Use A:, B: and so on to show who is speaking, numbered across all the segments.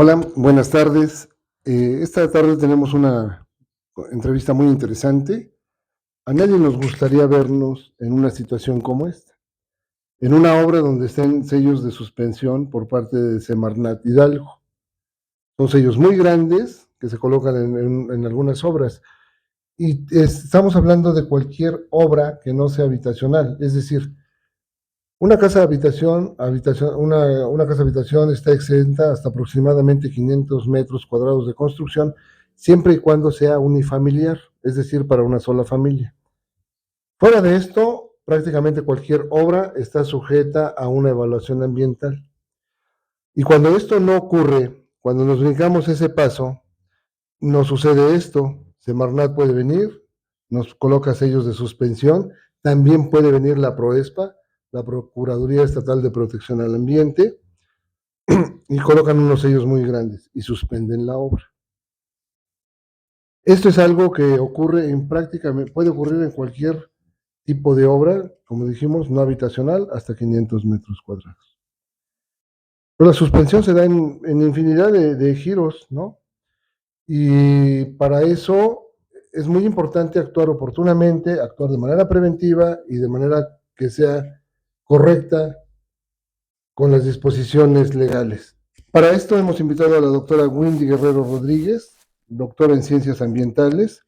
A: Hola, buenas tardes. Esta tarde tenemos una entrevista muy interesante. A nadie nos gustaría vernos en una situación como esta, en una obra donde estén sellos de suspensión por parte de Semarnat Hidalgo. Son sellos muy grandes que se colocan en algunas obras. Y estamos hablando de cualquier obra que no sea habitacional, es decir, una casa de una casa habitación está exenta hasta aproximadamente 500 metros cuadrados de construcción, siempre y cuando sea unifamiliar, es decir, para una sola familia. Fuera de esto, prácticamente cualquier obra está sujeta a una evaluación ambiental. Y cuando esto no ocurre, cuando nos brincamos ese paso, nos sucede esto. Semarnat puede venir, nos coloca sellos de suspensión, también puede venir la PROESPA, la Procuraduría Estatal de Protección al Ambiente, y colocan unos sellos muy grandes y suspenden la obra. Esto es algo que ocurre en prácticamente, puede ocurrir en cualquier tipo de obra, como dijimos, no habitacional, hasta 500 metros cuadrados. Pero la suspensión se da en infinidad de giros, ¿no? Y para eso es muy importante actuar oportunamente, actuar de manera preventiva y de manera que sea correcta con las disposiciones legales. Para esto hemos invitado a la doctora Wendy Guerrero Rodríguez, doctora en Ciencias Ambientales,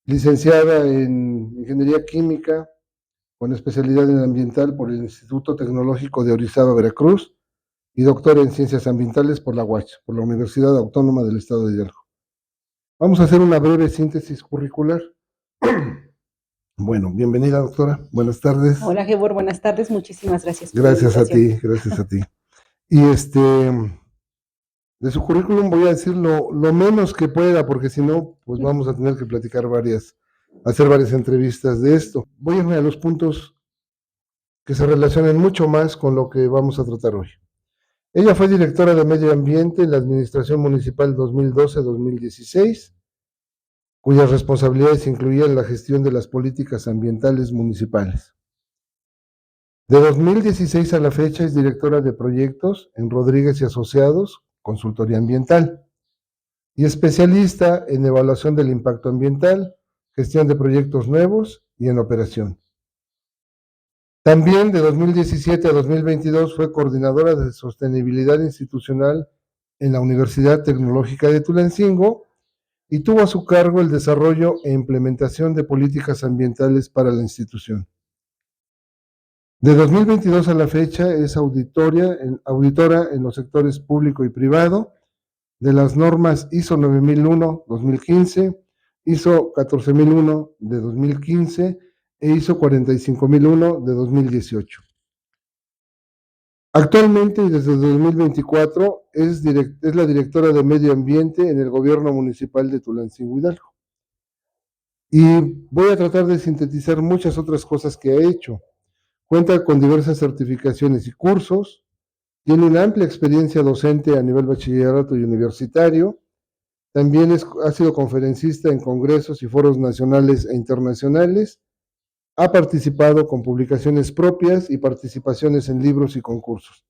A: licenciada en Ingeniería Química con especialidad en Ambiental por el Instituto Tecnológico de Orizaba, Veracruz, y doctora en Ciencias Ambientales por la UACH, por la Universidad Autónoma del Estado de Hidalgo. Vamos a hacer una breve síntesis curricular. Bueno, bienvenida, doctora. Buenas tardes.
B: Hola, Gebor, buenas tardes. Muchísimas gracias por la
A: Gracias a
B: invitación.
A: ti, gracias a ti. Y de su currículum voy a decir lo menos que pueda, porque si no, pues vamos a tener que platicar hacer varias entrevistas de esto. Voy a ir a los puntos que se relacionan mucho más con lo que vamos a tratar hoy. Ella fue directora de Medio Ambiente en la Administración Municipal 2012-2016, cuyas responsabilidades incluían la gestión de las políticas ambientales municipales. De 2016 a la fecha es directora de proyectos en Rodríguez y Asociados, Consultoría Ambiental, y especialista en evaluación del impacto ambiental, gestión de proyectos nuevos y en operación. También de 2017 a 2022 fue coordinadora de sostenibilidad institucional en la Universidad Tecnológica de Tulancingo y tuvo a su cargo el desarrollo e implementación de políticas ambientales para la institución. De 2022 a la fecha es auditora en los sectores público y privado de las normas ISO 9001-2015, ISO 14001 de 2015 e ISO 45001 de 2018. Actualmente y desde 2024 es la directora de Medio Ambiente en el Gobierno Municipal de Tulancingo, Hidalgo. Y voy a tratar de sintetizar muchas otras cosas que ha hecho. Cuenta con diversas certificaciones y cursos, tiene una amplia experiencia docente a nivel bachillerato y universitario, también ha sido conferencista en congresos y foros nacionales e internacionales, ha participado con publicaciones propias y participaciones en libros y concursos.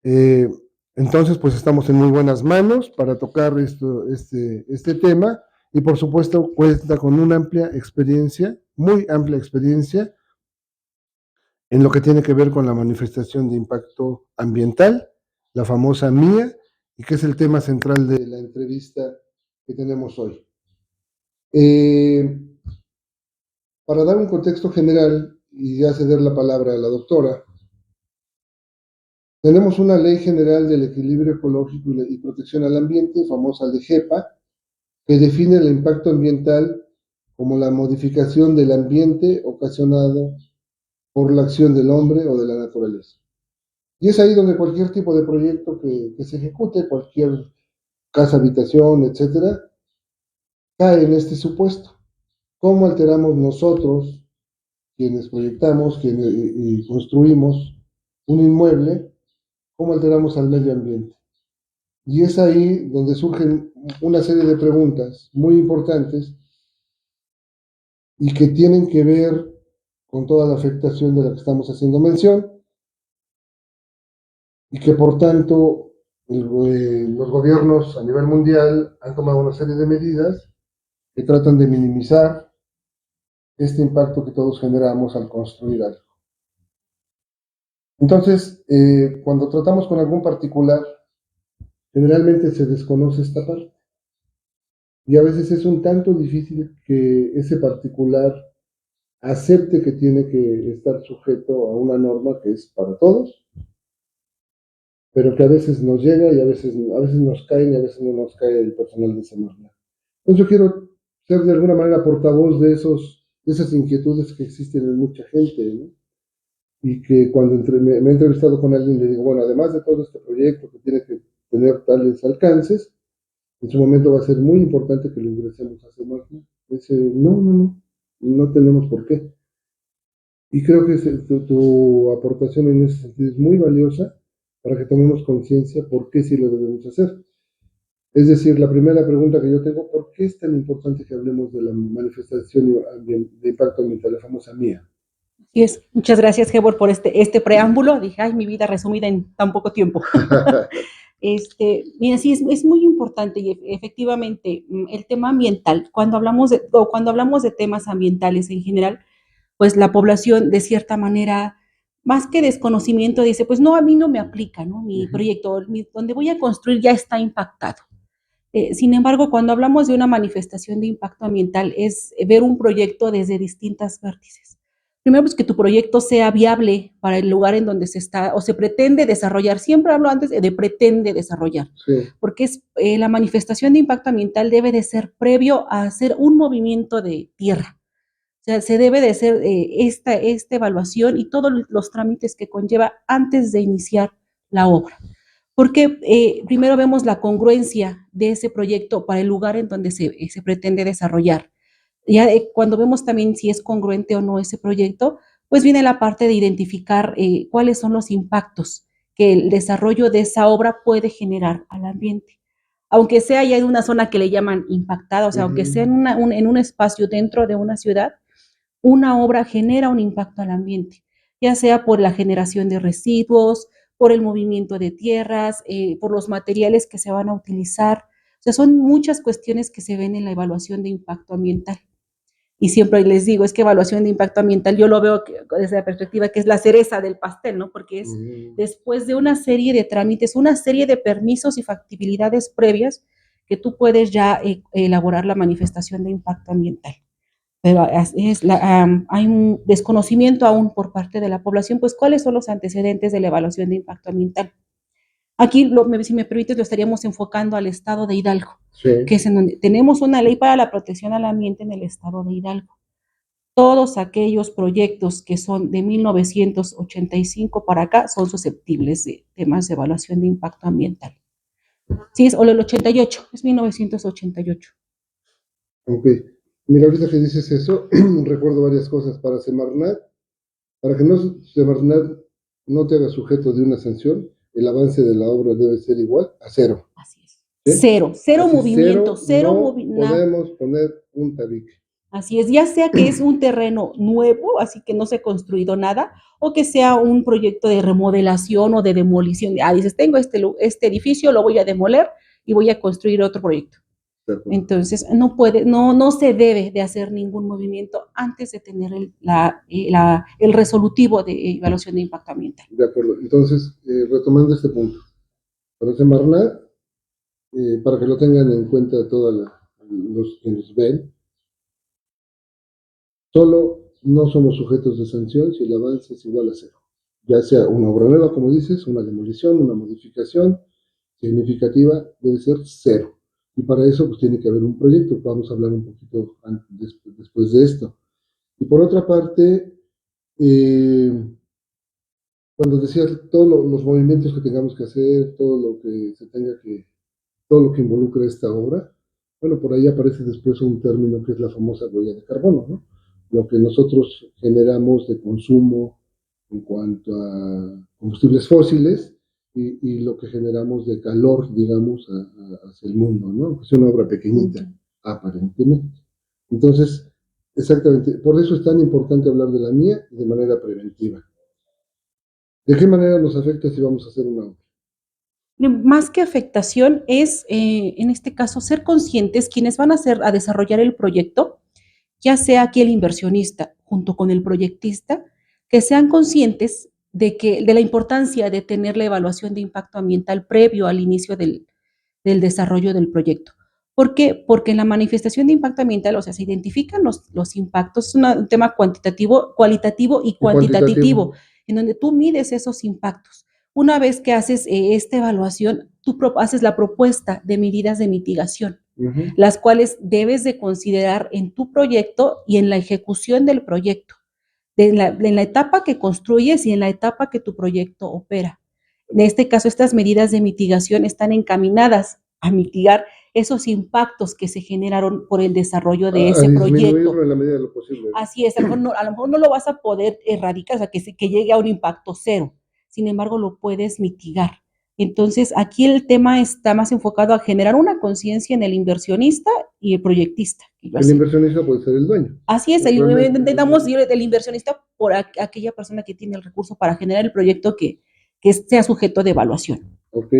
A: Eh, entonces, pues estamos en muy buenas manos para tocar este tema y por supuesto cuenta con una amplia experiencia, muy amplia experiencia en lo que tiene que ver con la manifestación de impacto ambiental, la famosa MIA, y que es el tema central de la entrevista que tenemos hoy. Para dar un contexto general y ya ceder la palabra a la doctora, tenemos una Ley General del Equilibrio Ecológico y Protección al Ambiente, famosa LEGEPA, que define el impacto ambiental como la modificación del ambiente ocasionado por la acción del hombre o de la naturaleza. Y es ahí donde cualquier tipo de proyecto que se ejecute, cualquier casa, habitación, etcétera, cae en este supuesto. ¿Cómo alteramos nosotros, quienes proyectamos y construimos un inmueble, cómo alteramos al medio ambiente? Y es ahí donde surgen una serie de preguntas muy importantes y que tienen que ver con toda la afectación de la que estamos haciendo mención y que por tanto los gobiernos a nivel mundial han tomado una serie de medidas que tratan de minimizar este impacto que todos generamos al construir algo. Entonces, cuando tratamos con algún particular, generalmente se desconoce esta parte. Y a veces es un tanto difícil que ese particular acepte que tiene que estar sujeto a una norma que es para todos, pero que a veces nos llega y a veces nos cae y a veces no nos cae el personal de Semarnat. Entonces yo quiero ser de alguna manera portavoz de esas inquietudes que existen en mucha gente, ¿no? Y que cuando me he entrevistado con alguien le digo, bueno, además de todo este proyecto que tiene que tener tales alcances, en su momento va a ser muy importante que lo ingresemos a Semarnat. Dice, no tenemos por qué. Y creo que tu aportación en ese sentido es muy valiosa para que tomemos conciencia por qué sí lo debemos hacer. Es decir, la primera pregunta que yo tengo, ¿por qué es tan importante que hablemos de la manifestación de impacto ambiental, la famosa MIA?
B: Así es. Muchas gracias, Gebor, por este preámbulo. Dije, ay, mi vida resumida en tan poco tiempo. Mira, sí, es muy importante y efectivamente el tema ambiental, cuando hablamos de temas ambientales en general, pues la población de cierta manera, más que desconocimiento, dice, pues no, a mí no me aplica, ¿no? Mi proyecto, donde voy a construir ya está impactado. Sin embargo, cuando hablamos de una manifestación de impacto ambiental, es ver un proyecto desde distintas vértices. Primero, pues que tu proyecto sea viable para el lugar en donde se está o se pretende desarrollar. Siempre hablo antes de pretende desarrollar, sí. Porque la manifestación de impacto ambiental debe de ser previo a hacer un movimiento de tierra. O sea, se debe de hacer esta evaluación y todos los trámites que conlleva antes de iniciar la obra. Porque primero vemos la congruencia de ese proyecto para el lugar en donde se pretende desarrollar. Ya cuando vemos también si es congruente o no ese proyecto, pues viene la parte de identificar cuáles son los impactos que el desarrollo de esa obra puede generar al ambiente. Aunque sea ya en una zona que le llaman impactada, o sea, aunque sea en un espacio dentro de una ciudad, una obra genera un impacto al ambiente, ya sea por la generación de residuos, por el movimiento de tierras, por los materiales que se van a utilizar. O sea, son muchas cuestiones que se ven en la evaluación de impacto ambiental. Y siempre les digo, es que evaluación de impacto ambiental, yo lo veo desde la perspectiva que es la cereza del pastel, ¿no? Porque es después de una serie de trámites, una serie de permisos y factibilidades previas que tú puedes ya elaborar la manifestación de impacto ambiental. Pero hay un desconocimiento aún por parte de la población, pues cuáles son los antecedentes de la evaluación de impacto ambiental. Aquí, si me permites, lo estaríamos enfocando al estado de Hidalgo, sí. Que es en donde tenemos una ley para la protección al ambiente en el estado de Hidalgo. Todos aquellos proyectos que son de 1985 para acá son susceptibles de temas de evaluación de impacto ambiental. Sí, es o el 88, es 1988.
A: Ok. Mira, ahorita que dices eso, recuerdo varias cosas. Para Semarnat, para que Semarnat no te haga sujeto de una sanción, el avance de la obra debe ser igual a cero.
B: Así es. ¿Sí? Cero movimiento,
A: cero movimiento. No podemos poner un tabique.
B: Así es, ya sea que es un terreno nuevo, así que no se ha construido nada, o que sea un proyecto de remodelación o de demolición. Dices, tengo este edificio, lo voy a demoler y voy a construir otro proyecto. Entonces, no se debe de hacer ningún movimiento antes de tener el resolutivo de evaluación de impacto ambiental.
A: De acuerdo. Entonces, retomando este punto, para Semarnat, para que lo tengan en cuenta todos los que nos ven, solo no somos sujetos de sanción si el avance es igual a cero. Ya sea una obra nueva, como dices, una demolición, una modificación significativa, debe ser cero. Y para eso pues tiene que haber un proyecto. Vamos a hablar un poquito después de esto. Y por otra parte, cuando decía todos los movimientos que tengamos que hacer, todo lo que involucra esta obra, bueno, por ahí aparece después un término que es la famosa huella de carbono, ¿no? Lo que nosotros generamos de consumo en cuanto a combustibles fósiles y lo que generamos de calor, digamos, hacia el mundo, ¿no? Es una obra pequeñita, aparentemente. Entonces, exactamente, por eso es tan importante hablar de la mía de manera preventiva. ¿De qué manera nos afecta si vamos a hacer una obra?
B: Más que afectación es, en este caso, ser conscientes quienes van a desarrollar el proyecto, ya sea aquí el inversionista junto con el proyectista, que sean conscientes de la importancia de tener la evaluación de impacto ambiental previo al inicio del desarrollo del proyecto. ¿Por qué? Porque en la manifestación de impacto ambiental, o sea, se identifican los impactos, es un tema cualitativo y cuantitativo, en donde tú mides esos impactos. Una vez que haces esta evaluación, tú haces la propuesta de medidas de mitigación, las cuales debes de considerar en tu proyecto y en la ejecución del proyecto, en la etapa que construyes y en la etapa que tu proyecto opera. En este caso, estas medidas de mitigación están encaminadas a mitigar esos impactos que se generaron por el desarrollo de ese proyecto.
A: En la medida de lo posible.
B: Así es, a lo mejor no lo vas a poder erradicar, o sea, que llegue a un impacto cero, sin embargo, lo puedes mitigar. Entonces, aquí el tema está más enfocado a generar una conciencia en el inversionista y el proyectista.
A: El inversionista puede ser el dueño.
B: Así es, intentamos ir del inversionista por aquella persona que tiene el recurso para generar el proyecto que sea sujeto de evaluación.
A: Ok.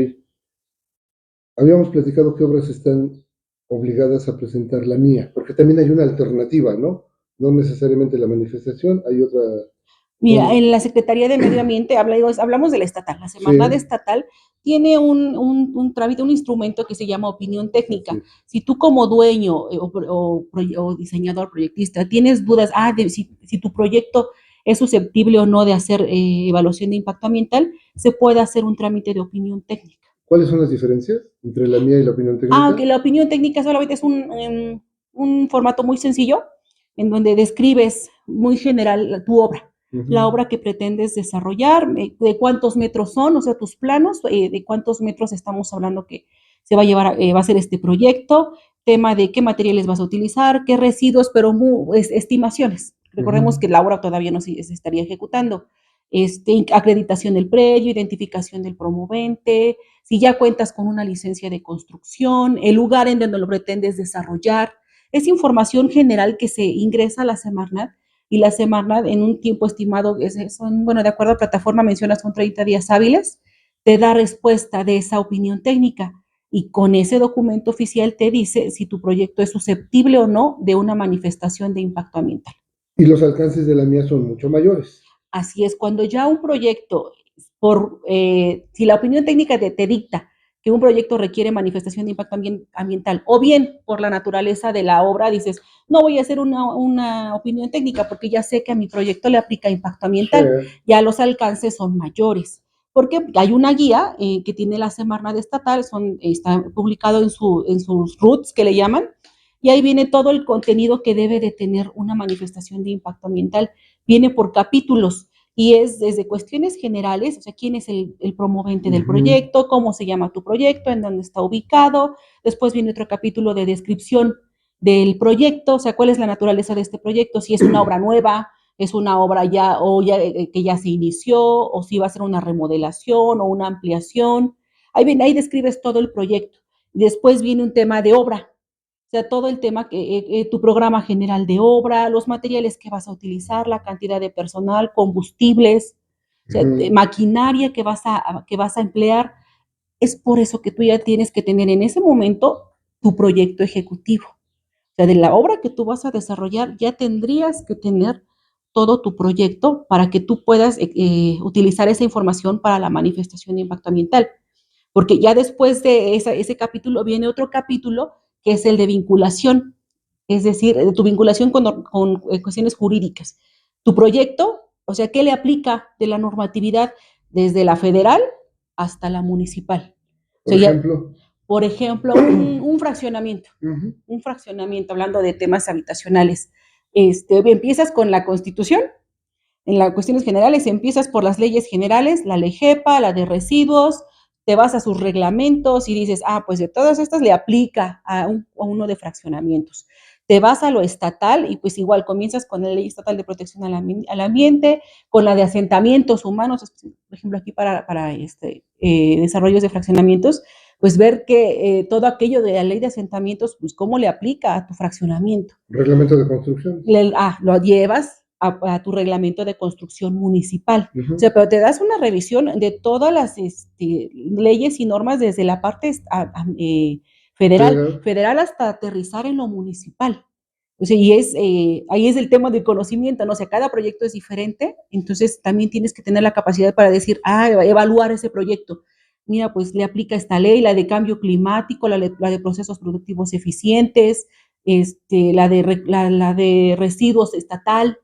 A: Habíamos platicado qué obras están obligadas a presentar la mía, porque también hay una alternativa, ¿no? No necesariamente la manifestación, hay otra.
B: Mira, en la Secretaría de Medio Ambiente hablamos de la estatal. La Semarnat estatal tiene un trámite, un instrumento que se llama opinión técnica. Sí. Si tú como dueño o diseñador, proyectista, tienes dudas, si tu proyecto es susceptible o no de hacer evaluación de impacto ambiental, se puede hacer un trámite de opinión técnica.
A: ¿Cuáles son las diferencias entre la mía y la opinión técnica?
B: Que la opinión técnica solamente es un formato muy sencillo, en donde describes muy general tu obra. La obra que pretendes desarrollar, de cuántos metros son, o sea, tus planos, de cuántos metros estamos hablando que se va a llevar, va a ser este proyecto, tema de qué materiales vas a utilizar, qué residuos, pero estimaciones. Recordemos que la obra todavía no se estaría ejecutando. Acreditación del predio, identificación del promovente, si ya cuentas con una licencia de construcción, el lugar en donde lo pretendes desarrollar. Es información general que se ingresa a la Semarnat y la Semarnat en un tiempo estimado, de acuerdo a plataforma menciona son 30 días hábiles, te da respuesta de esa opinión técnica y con ese documento oficial te dice si tu proyecto es susceptible o no de una manifestación de impacto ambiental.
A: Y los alcances de la mía son mucho mayores.
B: Así es, cuando ya un proyecto, si la opinión técnica te dicta que un proyecto requiere manifestación de impacto ambiental, o bien por la naturaleza de la obra, dices, no voy a hacer una opinión técnica porque ya sé que a mi proyecto le aplica impacto ambiental, ya los alcances son mayores. Porque hay una guía que tiene la Semarnat estatal, está publicado en sus RUTs que le llaman, y ahí viene todo el contenido que debe de tener una manifestación de impacto ambiental. Viene por capítulos y es desde cuestiones generales, o sea, quién es el promovente del proyecto, cómo se llama tu proyecto, en dónde está ubicado. Después viene otro capítulo de descripción del proyecto, o sea, cuál es la naturaleza de este proyecto, si es una obra nueva, es una obra que ya se inició, o si va a ser una remodelación o una ampliación. Ahí describes todo el proyecto. Después viene un tema de obra, o sea, todo el tema, tu programa general de obra, los materiales que vas a utilizar, la cantidad de personal, combustibles, o sea, maquinaria que vas a emplear. Es por eso que tú ya tienes que tener en ese momento tu proyecto ejecutivo. O sea, de la obra que tú vas a desarrollar, ya tendrías que tener todo tu proyecto para que tú puedas utilizar esa información para la manifestación de impacto ambiental. Porque ya después de ese capítulo viene otro capítulo que es el de vinculación, es decir, de tu vinculación con cuestiones jurídicas. Tu proyecto, o sea, ¿qué le aplica de la normatividad desde la federal hasta la municipal? Por ejemplo, un fraccionamiento, hablando de temas habitacionales. Empiezas con la Constitución, en las cuestiones generales empiezas por las leyes generales, la ley GEPA, la de residuos, te vas a sus reglamentos y dices, pues de todas estas le aplica a uno de fraccionamientos. Te vas a lo estatal y pues igual comienzas con la ley estatal de protección al ambiente, con la de asentamientos humanos, por ejemplo aquí para desarrollos de fraccionamientos, pues ver que todo aquello de la ley de asentamientos, pues cómo le aplica a tu fraccionamiento.
A: Reglamento de construcción.
B: Lo llevas a tu reglamento de construcción municipal.
A: Ujú.
B: O sea, pero te das una revisión de todas las leyes y normas desde la parte federal hasta aterrizar en lo municipal. O sea, y ahí es el tema del conocimiento, ¿no? O sea, cada proyecto es diferente, entonces también tienes que tener la capacidad para decir, evaluar ese proyecto. Mira, pues le aplica esta ley, la de cambio climático, la de procesos productivos eficientes, la de residuos estatal.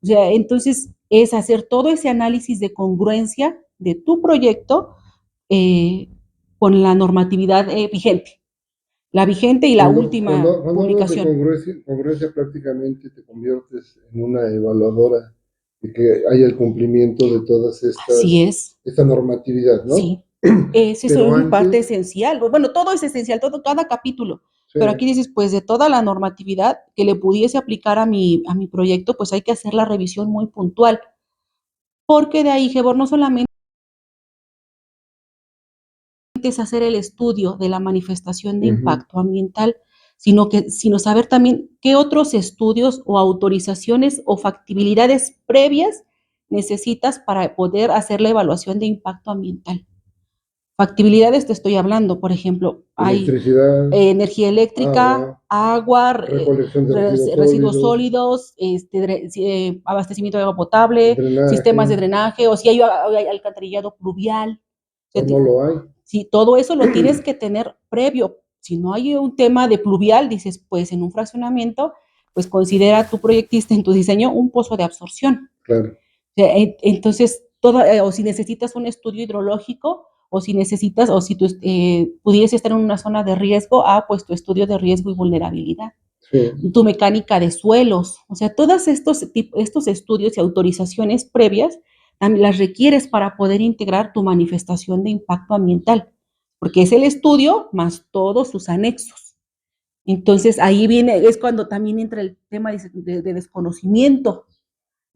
B: O sea, entonces es hacer todo ese análisis de congruencia de tu proyecto eh, con la normatividad vigente. La vigente y la última
A: Cuando hablas de
B: publicación.
A: congruencia, prácticamente te conviertes en una evaluadora de que haya el cumplimiento de todas
B: Así es.
A: esta normatividad, ¿no?
B: Sí, esa es
A: Pero
B: una parte
A: antes,
B: esencial. Bueno, todo es esencial, todo, cada capítulo.
A: sí,
B: Pero aquí dices, pues de toda la normatividad que le pudiese aplicar a mi proyecto, pues hay que hacer la revisión muy puntual. Porque de ahí, Gebor, no solamente es hacer el estudio de la manifestación de
A: ujú,
B: impacto ambiental, sino saber también qué otros estudios o autorizaciones o factibilidades previas necesitas para poder hacer la evaluación de impacto ambiental. Factibilidades te estoy hablando, por ejemplo, hay
A: electricidad,
B: energía eléctrica,
A: agua,
B: agua,
A: recolección de residuos
B: residuos
A: sólidos,
B: sólidos, abastecimiento de agua potable, sistemas de
A: drenaje,
B: drenaje, o si hay alcantarillado pluvial. O
A: o
B: sea,
A: no lo hay.
B: si todo eso lo tienes que tener previo. Si no hay un tema de pluvial, dices, pues en un fraccionamiento, pues considera tu proyectista en tu diseño un pozo de absorción.
A: Claro.
B: Entonces, o si necesitas un estudio hidrológico, o si tú pudiese estar en una zona de riesgo, pues tu estudio de riesgo y vulnerabilidad,
A: Sí.
B: tu mecánica de suelos, o sea, todos estos estudios y autorizaciones previas también las requieres para poder integrar tu manifestación de impacto ambiental, porque es el estudio más todos sus anexos. Entonces, ahí es cuando también entra el tema de desconocimiento.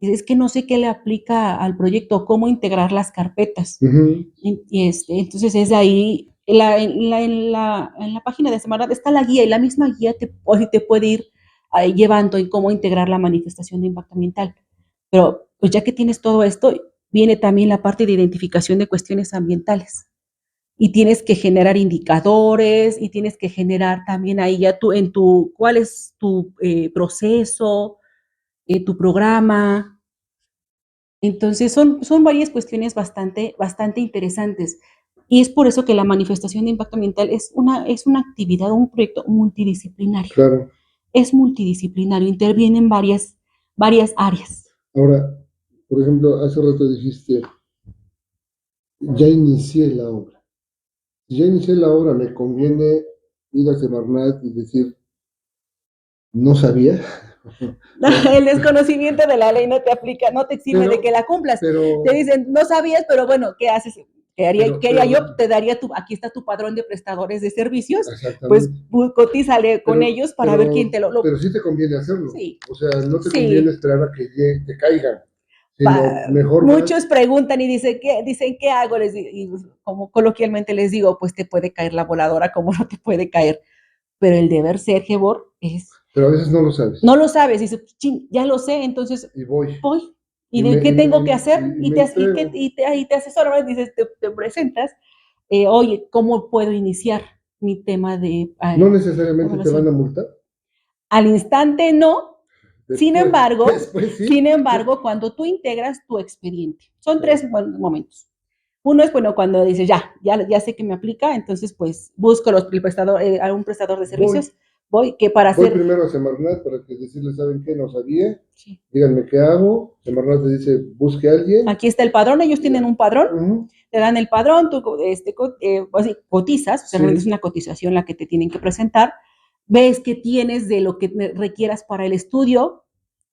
B: Es que no sé qué le aplica al proyecto, cómo integrar las carpetas.
A: Ujú.
B: Entonces es ahí, en la página de Semarnat está la guía y la misma guía te puede ir llevando en cómo integrar la manifestación de impacto ambiental. Pero pues ya que tienes todo esto, viene también la parte de identificación de cuestiones ambientales. Y tienes que generar indicadores y tienes que generar también ahí ya cuál es tu proceso, tu programa. Entonces son varias cuestiones bastante interesantes. Y es por eso que la manifestación de impacto ambiental es una actividad, un proyecto multidisciplinario.
A: Claro.
B: Es multidisciplinario, intervienen varias áreas.
A: Ahora, por ejemplo, hace rato dijiste, ya inicié la obra. Si ya inicié la obra, me conviene ir a Semarnat y decir, no sabía.
B: El desconocimiento de la ley no te aplica, no te exime de que
A: pero,
B: la cumplas. Te
A: pero,
B: dicen, no sabías, pero bueno, ¿qué haces? ¿Qué haría yo?
A: pero,
B: Te daría aquí está tu padrón de prestadores de servicios, pues
A: exactamente.
B: cotízale con ellos para ver quién
A: Pero sí te conviene hacerlo.
B: Sí,
A: O sea, no te conviene
B: sí.
A: esperar a que te caigan, sino mejor
B: Muchos
A: vas.
B: preguntan y dicen, ¿qué hago? Y como coloquialmente les digo, pues te puede caer la voladora como no te puede caer. Pero el deber ser, Gebor,
A: Pero a veces no lo sabes.
B: no lo sabes, dices, ya lo sé, entonces
A: Y voy.
B: voy. ¿Y
A: Y
B: de
A: me,
B: qué
A: y me,
B: tengo que hacer?
A: y
B: Y
A: me entrego.
B: te asesoras, dices, te presentas, oye, ¿cómo puedo iniciar mi tema de
A: No necesariamente te van a
B: evaluación?
A: multar.
B: Al instante no. Sin
A: Después,
B: embargo,
A: después sí.
B: sin embargo, cuando tú integras tu expediente, son
A: Claro.
B: 3 momentos. Uno es, bueno, cuando dices, ya sé que me aplica, entonces pues busco a un prestador de
A: Voy.
B: servicios, voy, que para
A: Voy
B: hacer,
A: primero a Semarnat para que decirle, ¿saben qué? No sabía.
B: sí,
A: Díganme qué hago. Semarnat te dice, busque a alguien.
B: aquí está el padrón, ellos
A: Y
B: tienen
A: ya.
B: un padrón,
A: Ujú.
B: te dan el padrón, tú cotizas, o sea, realmente es
A: Sí,
B: una cotización la que te tienen que presentar, ves que tienes de lo que requieras para el estudio,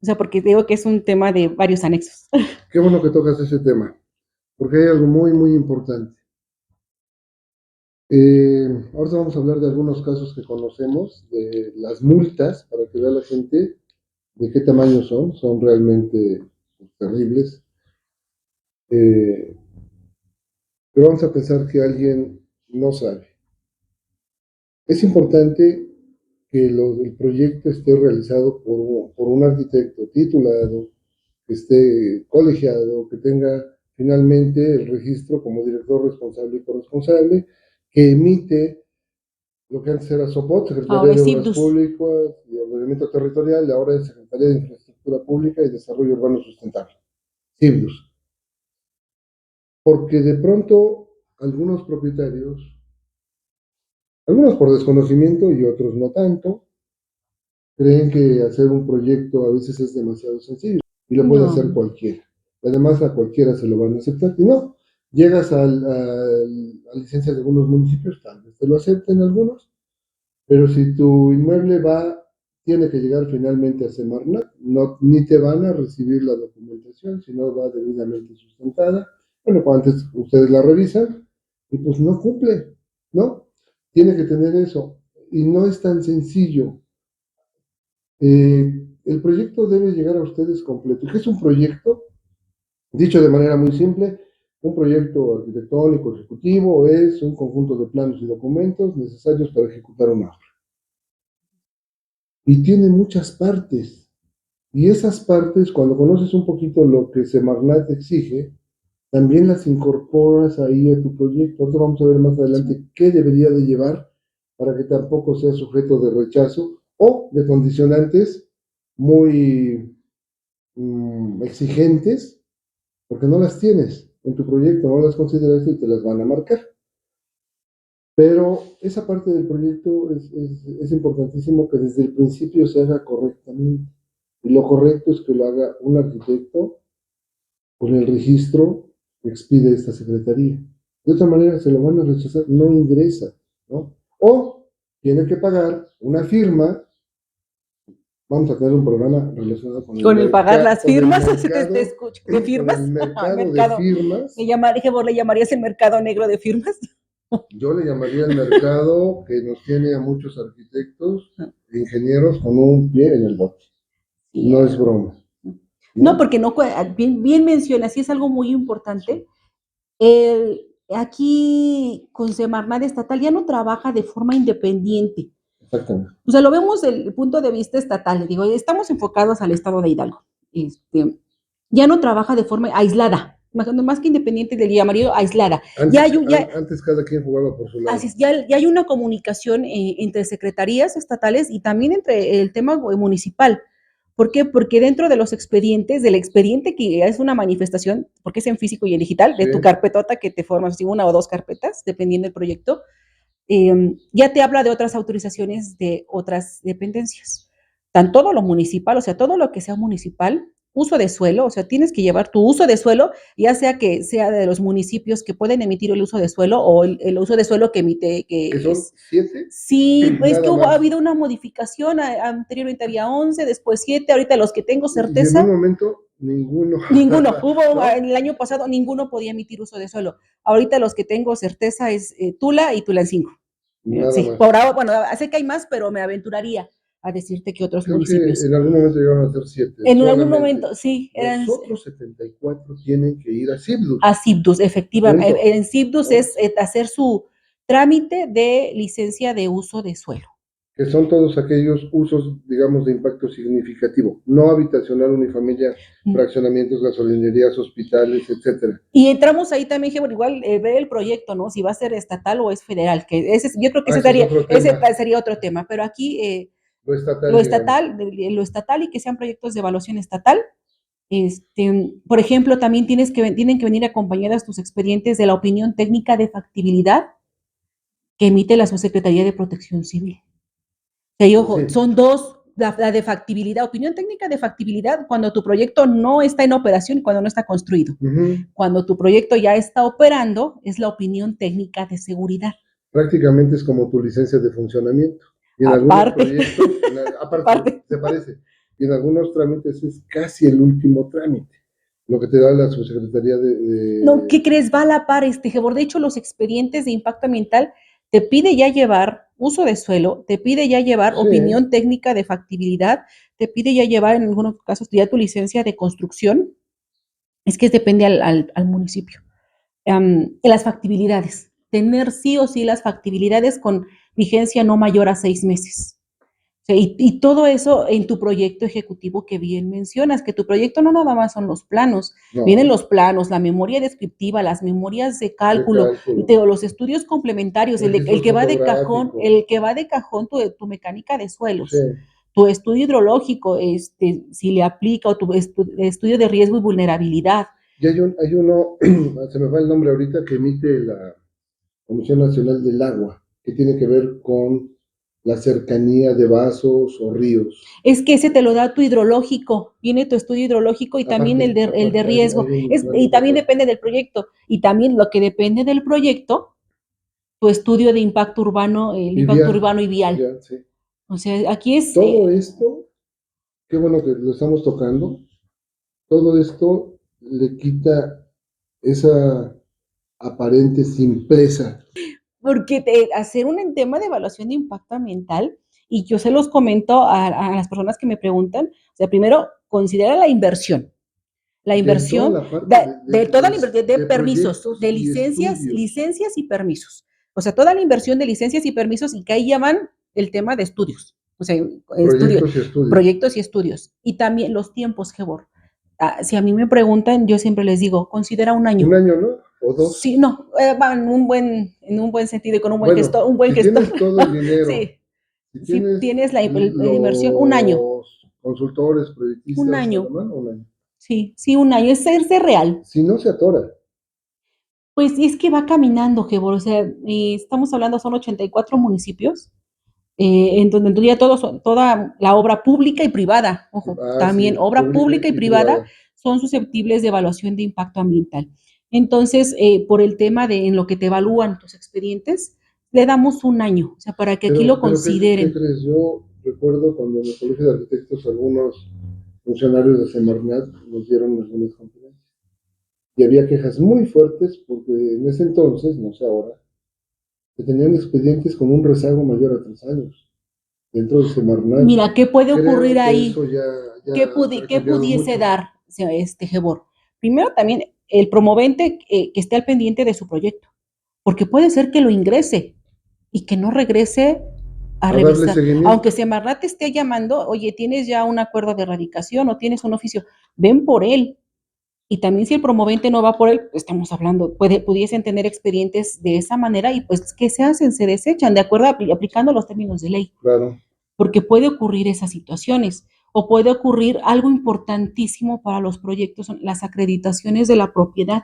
B: o sea, porque digo que es un tema de varios anexos.
A: qué bueno que tocas ese tema, porque hay algo muy, muy importante. Ahorita vamos a hablar de algunos casos que conocemos, de las multas, para que vea la gente de qué tamaño son realmente pues, terribles. Eh, pero vamos a pensar que alguien no sabe. Es importante que el proyecto esté realizado por un arquitecto titulado, que esté colegiado, que tenga finalmente el registro como director responsable y corresponsable, que emite lo que antes era SOPOT,
B: Ahora
A: Secretaría de
B: es
A: Obras
B: IBDUS.
A: Públicas y Ordenamiento Territorial, y ahora es Secretaría de Infraestructura Pública y Desarrollo Urbano Sustentable, SIBDUS. Porque de pronto algunos propietarios, algunos por desconocimiento y otros no tanto, creen que hacer un proyecto a veces es demasiado sencillo y lo puede hacer
B: No.
A: cualquiera. Además, a cualquiera se lo van a aceptar. Y no, llegas a licencias de algunos municipios, tal vez te lo acepten algunos, pero si tu inmueble tiene que llegar finalmente a Semarnat, no, ni te van a recibir la documentación si no va debidamente sustentada. Bueno, pues antes ustedes la revisan y pues no cumple, ¿no? Tiene que tener eso. Y no es tan sencillo. El proyecto debe llegar a ustedes completo. ¿Qué es un proyecto? Dicho de manera muy simple, un proyecto arquitectónico ejecutivo es un conjunto de planos y documentos necesarios para ejecutar una obra. Y tiene muchas partes. Y esas partes, cuando conoces un poquito lo que Semarnat exige, también las incorporas ahí a tu proyecto. Ahora vamos a ver más adelante qué debería de llevar para que tampoco sea sujeto de rechazo o de condicionantes muy exigentes, porque no las tienes en tu proyecto, no las consideras y te las van a marcar. Pero esa parte del proyecto es importantísimo que desde el principio se haga correctamente. Y lo correcto es que lo haga un arquitecto con el registro que expide esta secretaría. De otra manera se lo van a rechazar, no ingresa, ¿no? O tiene que pagar una firma. Vamos a tener un programa relacionado con
B: Con el pagar las
A: con el
B: firmas, te
A: mercado,
B: escucho, de
A: con
B: firmas,
A: el mercado de
B: mercado,
A: firmas.
B: dije, vos le llamarías el mercado negro de firmas.
A: Yo le llamaría el mercado que nos tiene a muchos arquitectos e ingenieros con un pie en el bote.
B: Sí,
A: No es broma,
B: no,
A: ¿no?
B: porque no, bien mencionas, y es algo muy importante.
A: Sí,
B: Aquí con Semarnat estatal ya no trabaja de forma independiente.
A: exactamente.
B: O sea, lo vemos desde el punto de vista estatal. Digo, estamos enfocados al estado de Hidalgo. Ya no trabaja de forma aislada. Más que independiente, le llamaría aislada.
A: Antes, antes cada quien jugaba por su
B: Así
A: lado.
B: es, ya hay una comunicación entre secretarías estatales y también entre el tema municipal. ¿Por qué? Porque dentro de los expedientes, del expediente que es una manifestación, porque es en físico y en digital, de
A: Sí,
B: tu carpetota que te formas una o dos carpetas, dependiendo del proyecto, ya te habla de otras autorizaciones de otras dependencias. Tan todo lo municipal, o sea, todo lo que sea municipal, uso de suelo, o sea, tienes que llevar tu uso de suelo, ya sea que sea de los municipios que pueden emitir el uso de suelo o el uso de suelo que emite,
A: que
B: que
A: son
B: es.
A: 7,
B: Sí, es que
A: nada
B: ha
A: más.
B: habido una modificación, anteriormente había 11, después 7, ahorita los que tengo
A: Y en un
B: certeza,
A: momento, ninguno,
B: ninguno,
A: ¿no?
B: en el año pasado ninguno podía emitir uso de suelo. Ahorita los que tengo certeza es Tula y Tulancingo.
A: Nada
B: Sí,
A: más.
B: por ahora, bueno, sé que hay más, pero me aventuraría a decirte que otros
A: Creo que
B: municipios.
A: en algún momento llegaron a ser 7
B: En algún
A: solamente.
B: momento, sí, eran
A: Los otros 74 tienen que ir a CIBDUS.
B: a CIBDUS, efectivamente.
A: Punto.
B: En CIBDUS
A: ¿No?
B: es hacer su trámite de licencia de uso de suelo.
A: Que son todos aquellos usos, digamos, de impacto significativo, no habitacional, unifamiliar, fraccionamientos, gasolinerías, hospitales, etcétera.
B: Y entramos ahí también, igual ver el proyecto, ¿no? Si va a ser estatal o es federal, que yo creo que
A: Eso es otro
B: ese
A: tema,
B: sería otro tema, pero aquí
A: lo estatal, digamos.
B: lo estatal y que sean proyectos de evaluación estatal. Por ejemplo, también tienen que venir acompañadas tus expedientes de la opinión técnica de factibilidad que emite la Subsecretaría de Protección Civil. O sea, y ojo,
A: Sí.
B: son dos, la de factibilidad, opinión técnica de factibilidad cuando tu proyecto no está en operación y cuando no está construido. Cuando tu proyecto ya está operando, es la opinión técnica de seguridad.
A: Prácticamente es como tu licencia de funcionamiento. Y en algunos
B: Aparte,
A: proyectos, aparte,
B: aparte.
A: se parece. Y en algunos trámites es casi el último trámite, lo que te da la subsecretaría
B: No, ¿qué crees? Va a la par, Gebor. De hecho, los expedientes de impacto ambiental te pide ya llevar uso de suelo, te pide ya llevar
A: Sí,
B: opinión técnica de factibilidad, te pide ya llevar en algunos casos ya tu licencia de construcción. Es que depende al municipio. Las factibilidades, tener sí o sí las factibilidades con vigencia no mayor a 6 meses. sea, y todo eso en tu proyecto ejecutivo que bien mencionas, que tu proyecto no nada más son los planos, vienen
A: No,
B: los planos, la memoria descriptiva, las memorias de
A: de
B: cálculo,
A: cálculo,
B: los estudios complementarios, el
A: registros
B: que va de cajón,
A: fotográficos,
B: tu mecánica de
A: sí.
B: suelos, tu estudio hidrológico, si le aplica, o tu estudio de riesgo y vulnerabilidad.
A: Y hay uno, se me va el nombre ahorita, que emite la Comisión Nacional del Agua, que tiene que ver con la cercanía de vasos o ríos.
B: Es que ese te lo da tu hidrológico, viene tu estudio hidrológico y también
A: Aparte,
B: el de
A: aparte,
B: riesgo.
A: hay un
B: Y
A: trámite
B: también
A: aparte.
B: depende del proyecto. Y también lo que depende del proyecto, tu estudio de impacto urbano, el
A: Y
B: impacto
A: vial,
B: urbano y vial.
A: vial, sí.
B: O sea, aquí es,
A: Todo esto, qué bueno que lo estamos tocando, todo esto le quita esa aparente simpleza.
B: porque hacer un tema de evaluación de impacto ambiental, y yo se los comento a las personas que me preguntan, o sea, primero, considera la
A: De toda
B: inversión
A: la parte
B: de toda la inversión de
A: de
B: permisos,
A: proyectos
B: de
A: y estudios.
B: licencias y permisos. O sea, toda la inversión de licencias y permisos, y que ahí llaman el tema de estudios. O sea, estudios,
A: Proyectos y estudios.
B: proyectos y estudios. Y también los tiempos, Gebor. Si a mí me preguntan, yo siempre les digo, considera un
A: Un
B: año.
A: año, ¿no? O
B: Sí,
A: dos.
B: no, va en un buen sentido y con
A: Bueno,
B: un buen
A: si
B: gestor.
A: tienes todo el dinero,
B: Sí,
A: si
B: si
A: tienes
B: tienes la inversión,
A: los consultores,
B: un
A: proyectistas a la
B: año,
A: mano, un año.
B: sí, sí, un año, es ser real.
A: Si no se atora,
B: Pues es que va caminando, Gebor, o sea, estamos hablando, son 84 municipios, en donde ya toda la obra pública y privada, ojo, también
A: sí,
B: obra
A: pública
B: pública y
A: y
B: privada
A: privada.
B: son susceptibles de evaluación de impacto ambiental. Entonces, por el tema de en lo que te evalúan tus expedientes, le damos un año, o sea, para que aquí lo
A: Pero ¿qué
B: consideren.
A: crees? Yo recuerdo cuando en el Colegio de Arquitectos algunos funcionarios de Semarnat nos dieron algunas conferencias. Y había quejas muy fuertes porque en ese entonces, no sé ahora, se tenían expedientes con un rezago mayor a 3 años dentro de Semarnat.
B: Mira, ¿qué puede ocurrir
A: Creo que
B: ahí?
A: eso ya ha
B: ¿Qué
A: cambiado
B: pudiese
A: mucho.
B: dar Gebor? Primero también el promovente que esté al pendiente de su proyecto, porque puede ser que lo ingrese y que no regrese a
A: A darle
B: revisar.
A: seguimiento.
B: Aunque Semarnat te esté llamando, oye, tienes ya un acuerdo de erradicación o tienes un oficio, ven por él. Y también si el promovente no va por él, estamos hablando, pudiesen tener expedientes de esa manera y pues, ¿qué se hacen? Se desechan de acuerdo aplicando los términos de ley,
A: Claro.
B: porque puede ocurrir esas situaciones o puede ocurrir algo importantísimo para los proyectos, son las acreditaciones de la propiedad.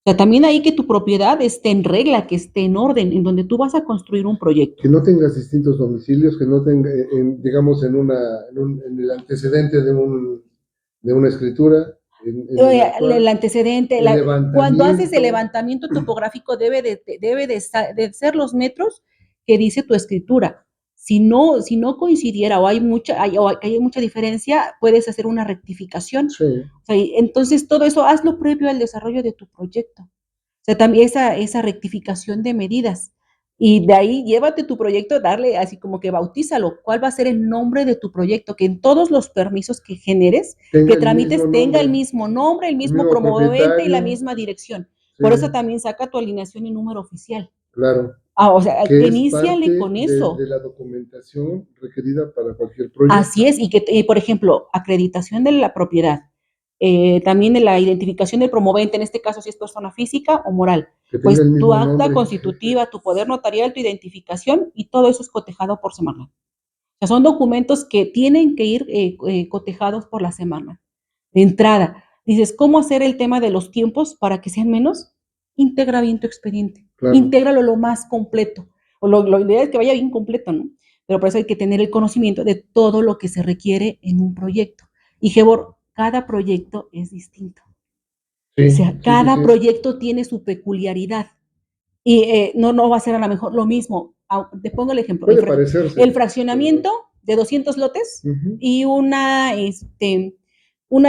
B: O sea, también ahí que tu propiedad esté en regla, que esté en orden, en donde tú vas a construir un proyecto.
A: Que no tengas distintos domicilios, que no tenga, digamos, en el antecedente de una escritura, en el
B: El
A: actual,
B: antecedente,
A: el
B: cuando haces el
A: levantamiento.
B: levantamiento topográfico debe de ser los metros que dice tu escritura. Si no coincidiera o hay mucha diferencia, puedes hacer una rectificación.
A: Sí,
B: O sea, entonces todo eso hazlo previo al desarrollo de tu proyecto. O sea, también esa rectificación de medidas. Y de ahí llévate tu proyecto, darle así como que bautízalo. ¿Cuál va a ser el nombre de tu proyecto? Que en todos los permisos que generes,
A: tenga
B: que
A: el mismo
B: tramites, tenga el
A: nombre,
B: mismo nombre, el
A: el
B: mismo
A: mismo
B: promovente y la
A: propietario,
B: misma dirección.
A: sí,
B: Por eso también saca tu alineación y número oficial.
A: claro,
B: O sea,
A: que es
B: iníciale
A: parte
B: con eso.
A: de la documentación requerida para cualquier
B: Así
A: proyecto.
B: es, por ejemplo, acreditación de la propiedad, también de la identificación del promovente, en este caso si es persona física o moral,
A: Que tenga el
B: pues tu
A: mismo
B: acta
A: nombre.
B: constitutiva, tu poder notarial, tu identificación y todo eso es cotejado por Semarnat. O sea, son documentos que tienen que ir cotejados por la Semarnat. De entrada, dices, ¿cómo hacer el tema de los tiempos para que sean menos? Integra bien tu expediente,
A: Claro,
B: intégralo lo más completo. O lo ideal es que vaya bien completo, ¿no? Pero por eso hay que tener el conocimiento de todo lo que se requiere en un proyecto. Y Gebor, cada proyecto es distinto. O
A: sí,
B: sea,
A: sí, sí,
B: cada
A: sí.
B: proyecto tiene su peculiaridad. Y no va a ser a lo mejor lo mismo. Te pongo el ejemplo,
A: Puede parecerse,
B: el
A: pero no.
B: fraccionamiento de 200 lotes
A: Ujú,
B: y una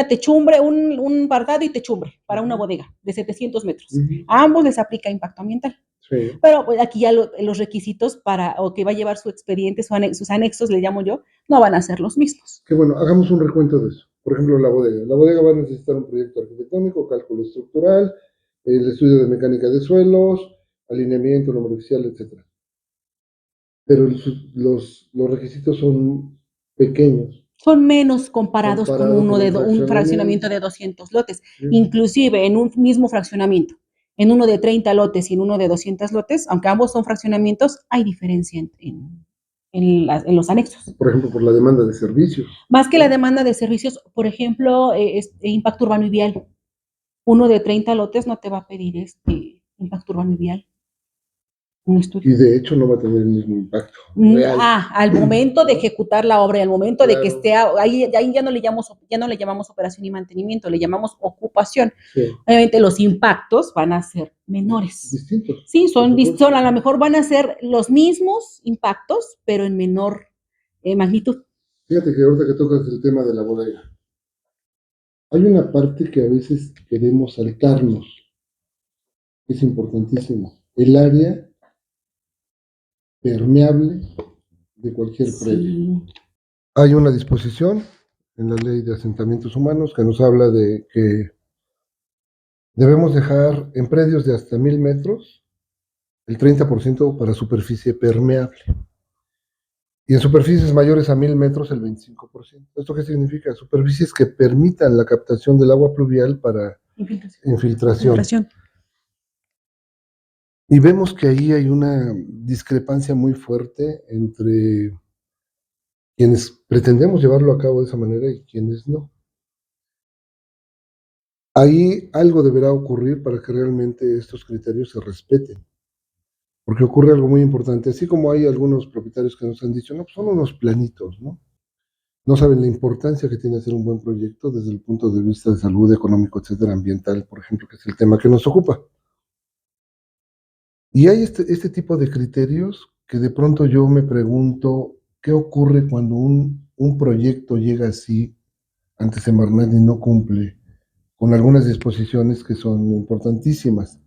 B: techumbre, un bardado y techumbre para una
A: ujú,
B: bodega de 700 metros.
A: ujú.
B: A ambos les aplica impacto ambiental.
A: Sí,
B: Pero pues, aquí ya los requisitos o que va a llevar su expediente, sus anexos, le llamo yo, no van a ser los mismos.
A: que bueno, hagamos un recuento de eso. Por ejemplo, la bodega. La bodega va a necesitar un proyecto arquitectónico, cálculo estructural, el estudio de mecánica de suelos, alineamiento, número oficial, etcétera. pero los requisitos son pequeños
B: Son menos comparados con
A: comparado con el
B: un fraccionamiento
A: fraccionamiento.
B: de 200 lotes.
A: ¿Sí?
B: Inclusive en un mismo fraccionamiento, en uno de 30 lotes y en uno de 200 lotes, aunque ambos son fraccionamientos, hay diferencia en los anexos.
A: Por ejemplo, por la demanda de servicios.
B: Más que la
A: ¿No?
B: demanda de servicios, por ejemplo, impacto urbano y vial. Uno de 30 lotes no te va a pedir impacto urbano y vial, un estudio.
A: Y de hecho no va a tener el mismo impacto real.
B: Al momento de
A: ¿no?
B: ejecutar la obra y al momento de que
A: Claro.
B: esté, ahí ya no le llamamos operación y mantenimiento, le llamamos ocupación.
A: Sí.
B: Obviamente los impactos van a ser menores.
A: Distintos.
B: Sí, son a lo mejor van a ser los mismos impactos, pero en menor magnitud.
A: Fíjate que ahorita que tocas el tema de la bodega, hay una parte que a veces queremos saltarnos, que es importantísima, el área permeable de cualquier predio. Hay una disposición en la Ley de Asentamientos Humanos que nos habla de que debemos dejar en predios de hasta 1000 metros el 30% para superficie permeable. Y en superficies mayores a 1000 metros el 25%. ¿Esto qué significa? Superficies que permitan la captación del agua pluvial para infiltración. Y vemos que ahí hay una discrepancia muy fuerte entre quienes pretendemos llevarlo a cabo de esa manera y quienes no. Ahí algo deberá ocurrir para que realmente estos criterios se respeten. Porque ocurre algo muy importante, así como hay algunos propietarios que nos han dicho, no, pues son unos planitos, ¿no? No saben la importancia que tiene hacer un buen proyecto desde el punto de vista de salud, económico, etcétera, ambiental, por ejemplo, que es el tema que nos ocupa. Y hay este tipo de criterios que de pronto yo me pregunto, ¿qué ocurre cuando un proyecto llega así ante Semarnat y no cumple con algunas disposiciones que son importantísimas?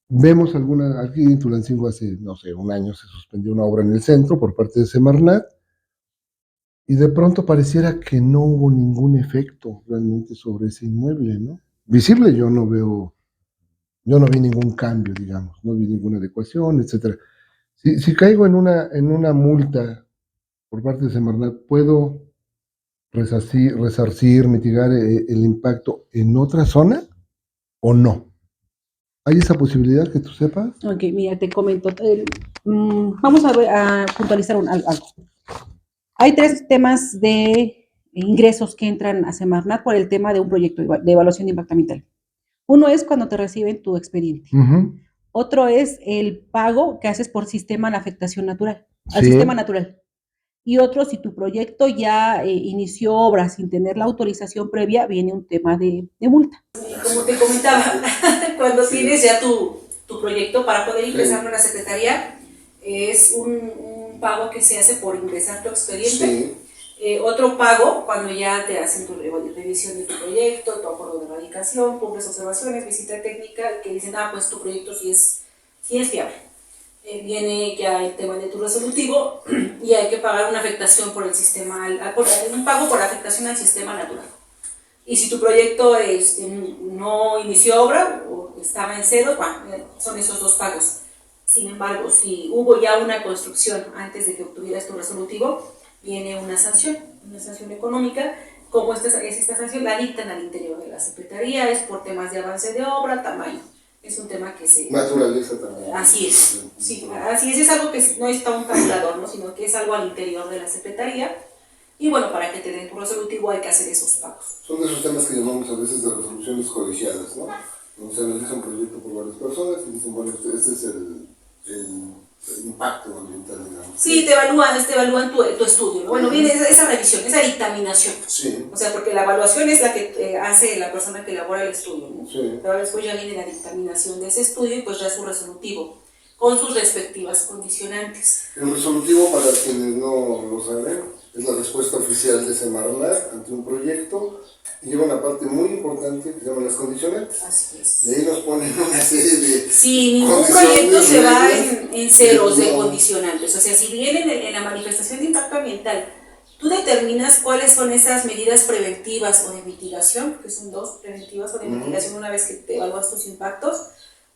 A: Vemos aquí en Tulancingo hace, no sé, un año se suspendió una obra en el centro por parte de Semarnat y de pronto pareciera que no hubo ningún efecto realmente sobre ese inmueble, ¿no? Visible yo no vi ningún cambio, digamos, no vi ninguna adecuación, etcétera. Si caigo en una multa por parte de Semarnat, ¿puedo resarcir, mitigar el impacto en otra zona o no? ¿Hay esa posibilidad que tú sepas?
B: Ok, mira, te comento. Vamos a puntualizar algo. Hay tres temas de ingresos que entran a Semarnat por el tema de un proyecto de evaluación de impacto ambiental. Uno es cuando te reciben tu expediente. Otro es el pago que haces por sistema de afectación natural, al sistema natural. Y otro, si tu proyecto ya inició obras sin tener la autorización previa, viene un tema de multa. Como te comentaba, cuando tienes ya tu proyecto para poder ingresarlo a la Secretaría, es un pago que se hace por ingresar tu expediente. Otro pago cuando ya te hacen tu revisión de tu proyecto, tu acuerdo de erradicación, cumples observaciones, visita técnica, que dicen, pues tu proyecto sí es viable. Viene ya el tema de tu resolutivo y hay que pagar una afectación por el sistema, un pago por afectación al sistema natural. Y si tu proyecto no inició obra o estaba en cero, son esos dos pagos. Sin embargo, si hubo ya una construcción antes de que obtuvieras tu resolutivo, viene una sanción económica. Como esta sanción la dictan al interior de la Secretaría, es por temas de avance de obra, tamaño. Es un tema que se...
A: Naturaleza también.
B: Así es, sí, así es algo que no está un tabulador, ¿no? Sino que es algo al interior de la Secretaría. Y bueno, para que te den tu resolutivo hay que hacer esos pagos.
A: Son de esos temas que llamamos a veces de resoluciones colegiadas, ¿no? Donde se analiza un proyecto por varias personas y dicen, bueno, este es el impacto ambiental, digamos.
B: Sí, te evalúan tu estudio, ¿no? Bueno, viene esa revisión, esa dictaminación.
A: Sí.
B: O sea, porque la evaluación es la que hace la persona que elabora el estudio, ¿no?
A: Sí.
B: Pero después ya viene la dictaminación de ese estudio y pues ya su resolutivo, con sus respectivas condicionantes.
A: El resolutivo, para quienes no lo saben, es la respuesta oficial de Semarnat ante un proyecto y lleva una parte muy importante que se llama las condicionantes.
B: Así es.
A: Y ahí nos ponen una serie de...
B: Sí, ningún proyecto se va en ceros de condicionantes. O sea, si bien en la manifestación de impacto ambiental tú determinas cuáles son esas medidas preventivas o de mitigación, que son dos, preventivas o de mitigación, una vez que te evalúas tus impactos,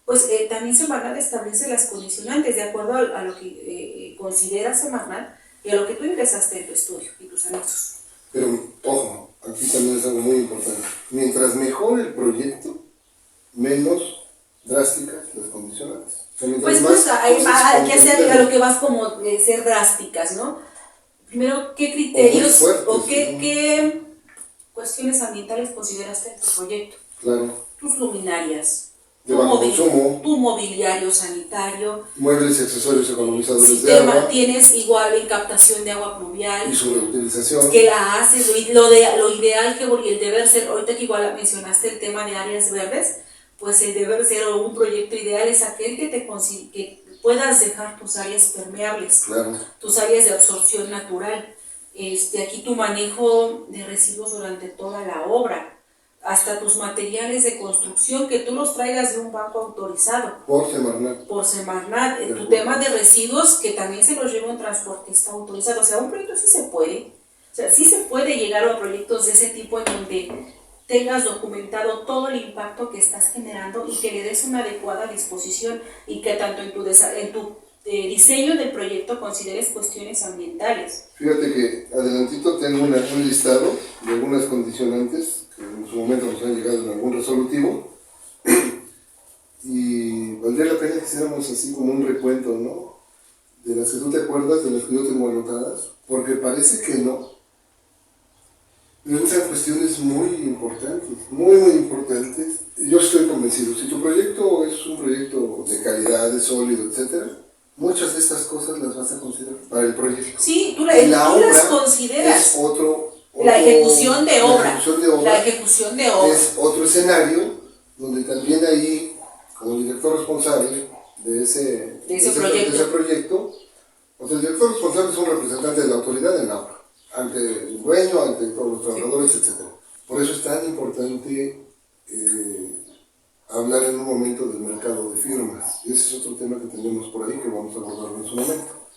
B: pues también Semarnat establece las condicionantes de acuerdo a lo que considera Semarnat y a lo que tú ingresaste en tu estudio y tus anexos.
A: Pero, ojo, aquí también es algo muy importante. Mientras mejor el proyecto, menos drásticas las condicionantes. O sea,
B: Pues hay que hacer a lo que vas como ser drásticas, ¿no? Primero, ¿qué criterios
A: fuertes,
B: o qué cuestiones ambientales consideraste en tu proyecto?
A: Claro.
B: Tus luminarias,
A: De bajo consumo,
B: tu mobiliario sanitario,
A: muebles y accesorios economizadores
B: si
A: de
B: te
A: agua.
B: Mantienes igual en captación de agua pluvial.
A: Y su reutilización.
B: Que la haces, lo ideal y el deber ser, ahorita que igual mencionaste el tema de áreas verdes, pues el deber ser o un proyecto ideal es aquel que puedas dejar tus áreas permeables,
A: claro,
B: tus áreas de absorción natural. Aquí tu manejo de residuos durante toda la obra, hasta tus materiales de construcción, que tú los traigas de un banco autorizado.
A: Por Semarnat.
B: Por Semarnat. Tu tema de residuos, que también se los lleva un transportista autorizado. O sea, un proyecto sí se puede. O sea, sí se puede llegar a proyectos de ese tipo en donde tengas documentado todo el impacto que estás generando y que le des una adecuada disposición y que tanto en tu diseño del proyecto consideres cuestiones ambientales.
A: Fíjate que adelantito tengo un listado de algunas condicionantes que en su momento nos han llegado en algún resolutivo y valdría la pena que hiciéramos así como un recuento, ¿no? De las que tú te acuerdas, de las que yo tengo anotadas, porque parece que no. Pero son cuestiones muy importantes, muy importantes. Yo estoy convencido, si tu proyecto es un proyecto de calidad, de sólido, etcétera, muchas de estas cosas las vas a considerar para el proyecto.
B: Sí, tú las consideras.
A: Es otro
B: la ejecución de obra.
A: La ejecución de obra es otro escenario donde también ahí, como director responsable de ese proyecto, o sea, el director responsable es un representante de la autoridad en la obra, ante el dueño, ante todos los trabajadores, etc. Por eso es tan importante hablar en un momento del mercado de firmas. Ese es otro tema que tenemos por ahí que vamos a abordar en su momento.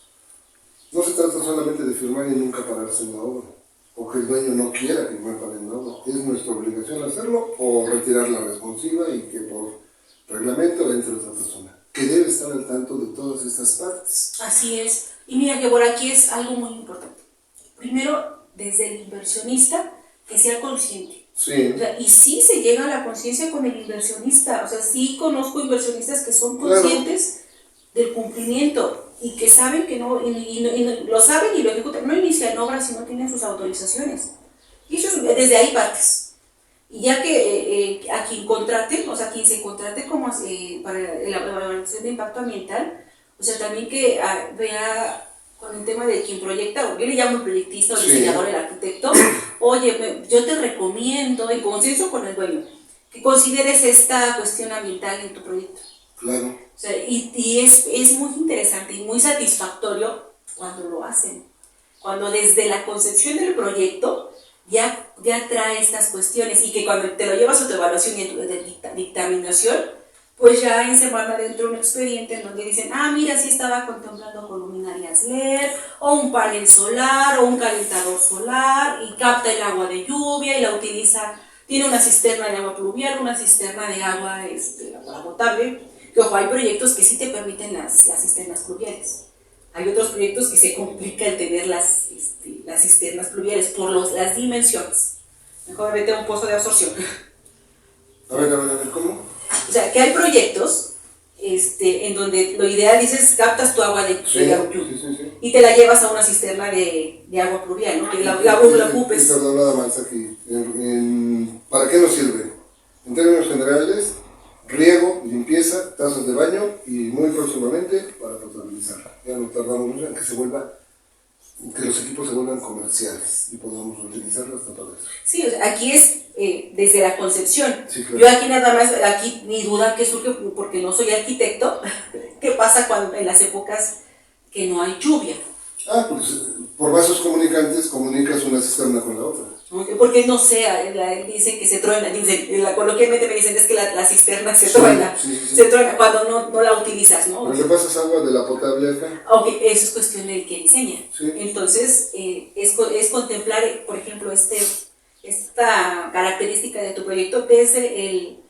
A: No se trata solamente de firmar y nunca pararse en la obra, o que el dueño no quiera firmar para en la obra. Es nuestra obligación hacerlo o retirar la responsiva y que por reglamento entre otra persona, que debe estar al tanto de todas estas partes.
B: Así es. Y mira que por aquí es algo muy importante. Primero, desde el inversionista, que sea consciente.
A: Sí.
B: O sea, y sí se llega a la conciencia con el inversionista. O sea, sí conozco inversionistas que son conscientes del cumplimiento y que saben que no, y lo saben y lo ejecutan. No inician obras si no tienen sus autorizaciones. Y eso es, desde ahí partes. Y ya que a quien contraten, o sea, quien se contrate como para la evaluación de impacto ambiental, o sea, también que vea con el tema de quien proyecta, o yo le llamo el proyectista o el diseñador, el arquitecto, oye, yo te recomiendo, en consenso con el dueño, que consideres esta cuestión ambiental en tu proyecto.
A: Claro.
B: O sea, y es muy interesante y muy satisfactorio cuando lo hacen. Cuando desde la concepción del proyecto ya trae estas cuestiones y que cuando te lo llevas a tu evaluación y a tu dictaminación, pues ya en semana dentro de un expediente en donde dicen, mira, sí estaba contemplando con luminarias LED, o un panel solar, o un calentador solar, y capta el agua de lluvia y la utiliza, tiene una cisterna de agua pluvial, una cisterna de agua potable, que ojo, hay proyectos que sí te permiten las cisternas pluviales. Hay otros proyectos que se complica el tener las cisternas pluviales por las dimensiones. Mejor vete a un pozo de absorción.
A: A ver, ¿cómo?
B: O sea, que hay proyectos en donde lo ideal dices, captas tu agua de lluvia y te la llevas a una cisterna de agua pluvial, ¿no? Que la ocupes.
A: Perdón, nada más aquí. ¿Para qué nos sirve? En términos generales, riego, limpieza, tazas de baño y muy próximamente para potabilizar. Ya no tardamos mucho en que los equipos se vuelvan comerciales y podamos utilizarlos hasta para eso.
B: Sí, o sea, aquí es desde la concepción.
A: Sí, claro.
B: Yo aquí nada más, aquí mi duda que surge, porque no soy arquitecto, ¿qué pasa cuando en las épocas que no hay lluvia?
A: Pues por vasos comunicantes comunicas una cisterna con la otra.
B: Porque no sé, dicen que se truena, coloquialmente me dicen es que la cisterna se truena, se truena cuando no la utilizas, ¿no?
A: Pero le pasas agua de la potable acá.
B: Ok, eso es cuestión del que diseña.
A: Sí.
B: Entonces, es contemplar, por ejemplo, esta característica de tu proyecto desde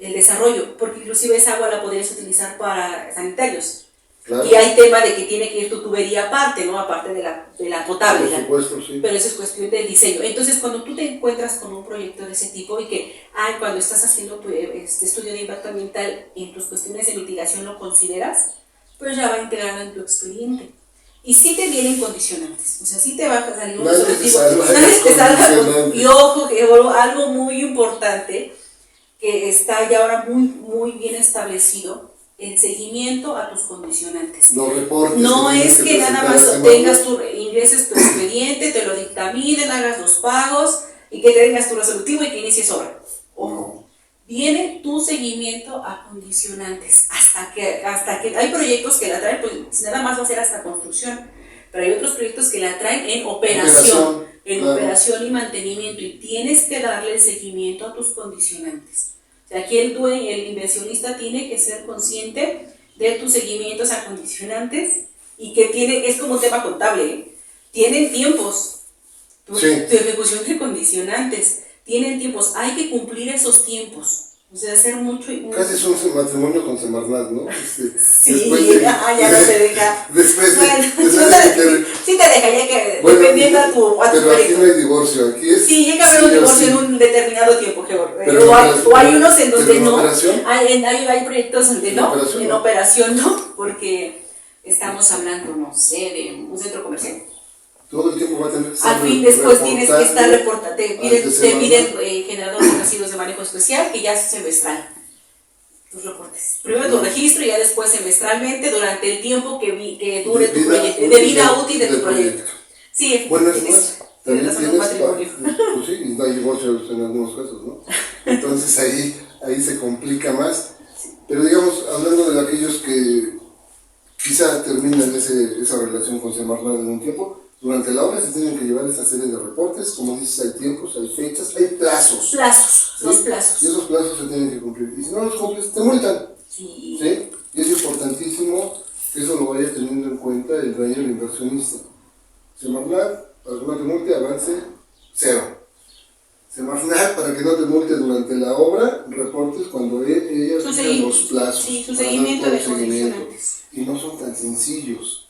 B: el desarrollo, porque inclusive esa agua la podrías utilizar para sanitarios.
A: Claro.
B: Y hay tema de que tiene que ir tu tubería aparte, ¿no? Aparte de la potable.
A: Por supuesto, sí.
B: Pero eso es cuestión del diseño. Entonces, cuando tú te encuentras con un proyecto de ese tipo y que, cuando estás haciendo tu estudio de impacto ambiental, en tus cuestiones de mitigación lo consideras, pues ya va integrado en tu expediente. Y sí te vienen condicionantes, o sea, sí te va a salir un objetivo. Y ojo, que algo muy importante que está ya ahora muy bien establecido, el seguimiento a tus condicionantes.
A: Los reportes.
B: No es que nada más tengas ingreses tu expediente, te lo dictaminen, hagas los pagos y que tengas tu resolutivo y que inicies obra. Ojo, viene tu seguimiento a condicionantes hasta que hay proyectos que la traen, pues nada más va a ser hasta construcción, pero hay otros proyectos que la traen en operación y mantenimiento, y tienes que darle el seguimiento a tus condicionantes. O sea, aquí el inversionista tiene que ser consciente de tus seguimientos a condicionantes y que es como un tema contable, ¿eh? Tienen tiempos, tu ejecución de condicionantes, tienen tiempos, hay que cumplir esos tiempos. O sea, hacer mucho.
A: Casi es un matrimonio con Semarnat, ¿no?
B: Sí, ya no te deja.
A: Después
B: sí te dejaría que, dependiendo a tu
A: pero aquí no hay divorcio, aquí es.
B: Sí, llega a haber un divorcio en un determinado tiempo, o hay unos en donde no. Hay proyectos donde no, en operación no, porque estamos hablando, no sé, de un centro comercial.
A: Todo el tiempo va a tener que
B: al fin después tienes que estar reportando, te piden generador de residuos de manejo especial, que ya es semestral, tus reportes. Primero tu registro y ya después semestralmente durante el tiempo que dure tu proyecto, de vida útil de tu proyecto. Sí,
A: bueno, es más, también tienes pues sí, no hay divorcios en algunos casos, ¿no? Entonces ahí se complica más. Pero digamos, hablando de aquellos que quizá terminan esa relación con Semarnat en un tiempo, durante la obra se tienen que llevar esa serie de reportes, como dices, hay tiempos, hay fechas, hay plazos.
B: Los plazos.
A: Y esos plazos se tienen que cumplir. Y si no los cumples, te multan.
B: Sí.
A: Y es importantísimo que eso lo vaya teniendo en cuenta el dueño, el inversionista. Semarnat, para que no te multe, avance 0. Semarnat, para que no te multe durante la obra, reportes cuando ella tenga los plazos.
B: Sí, su seguimiento de condicionantes.
A: Y no son tan sencillos.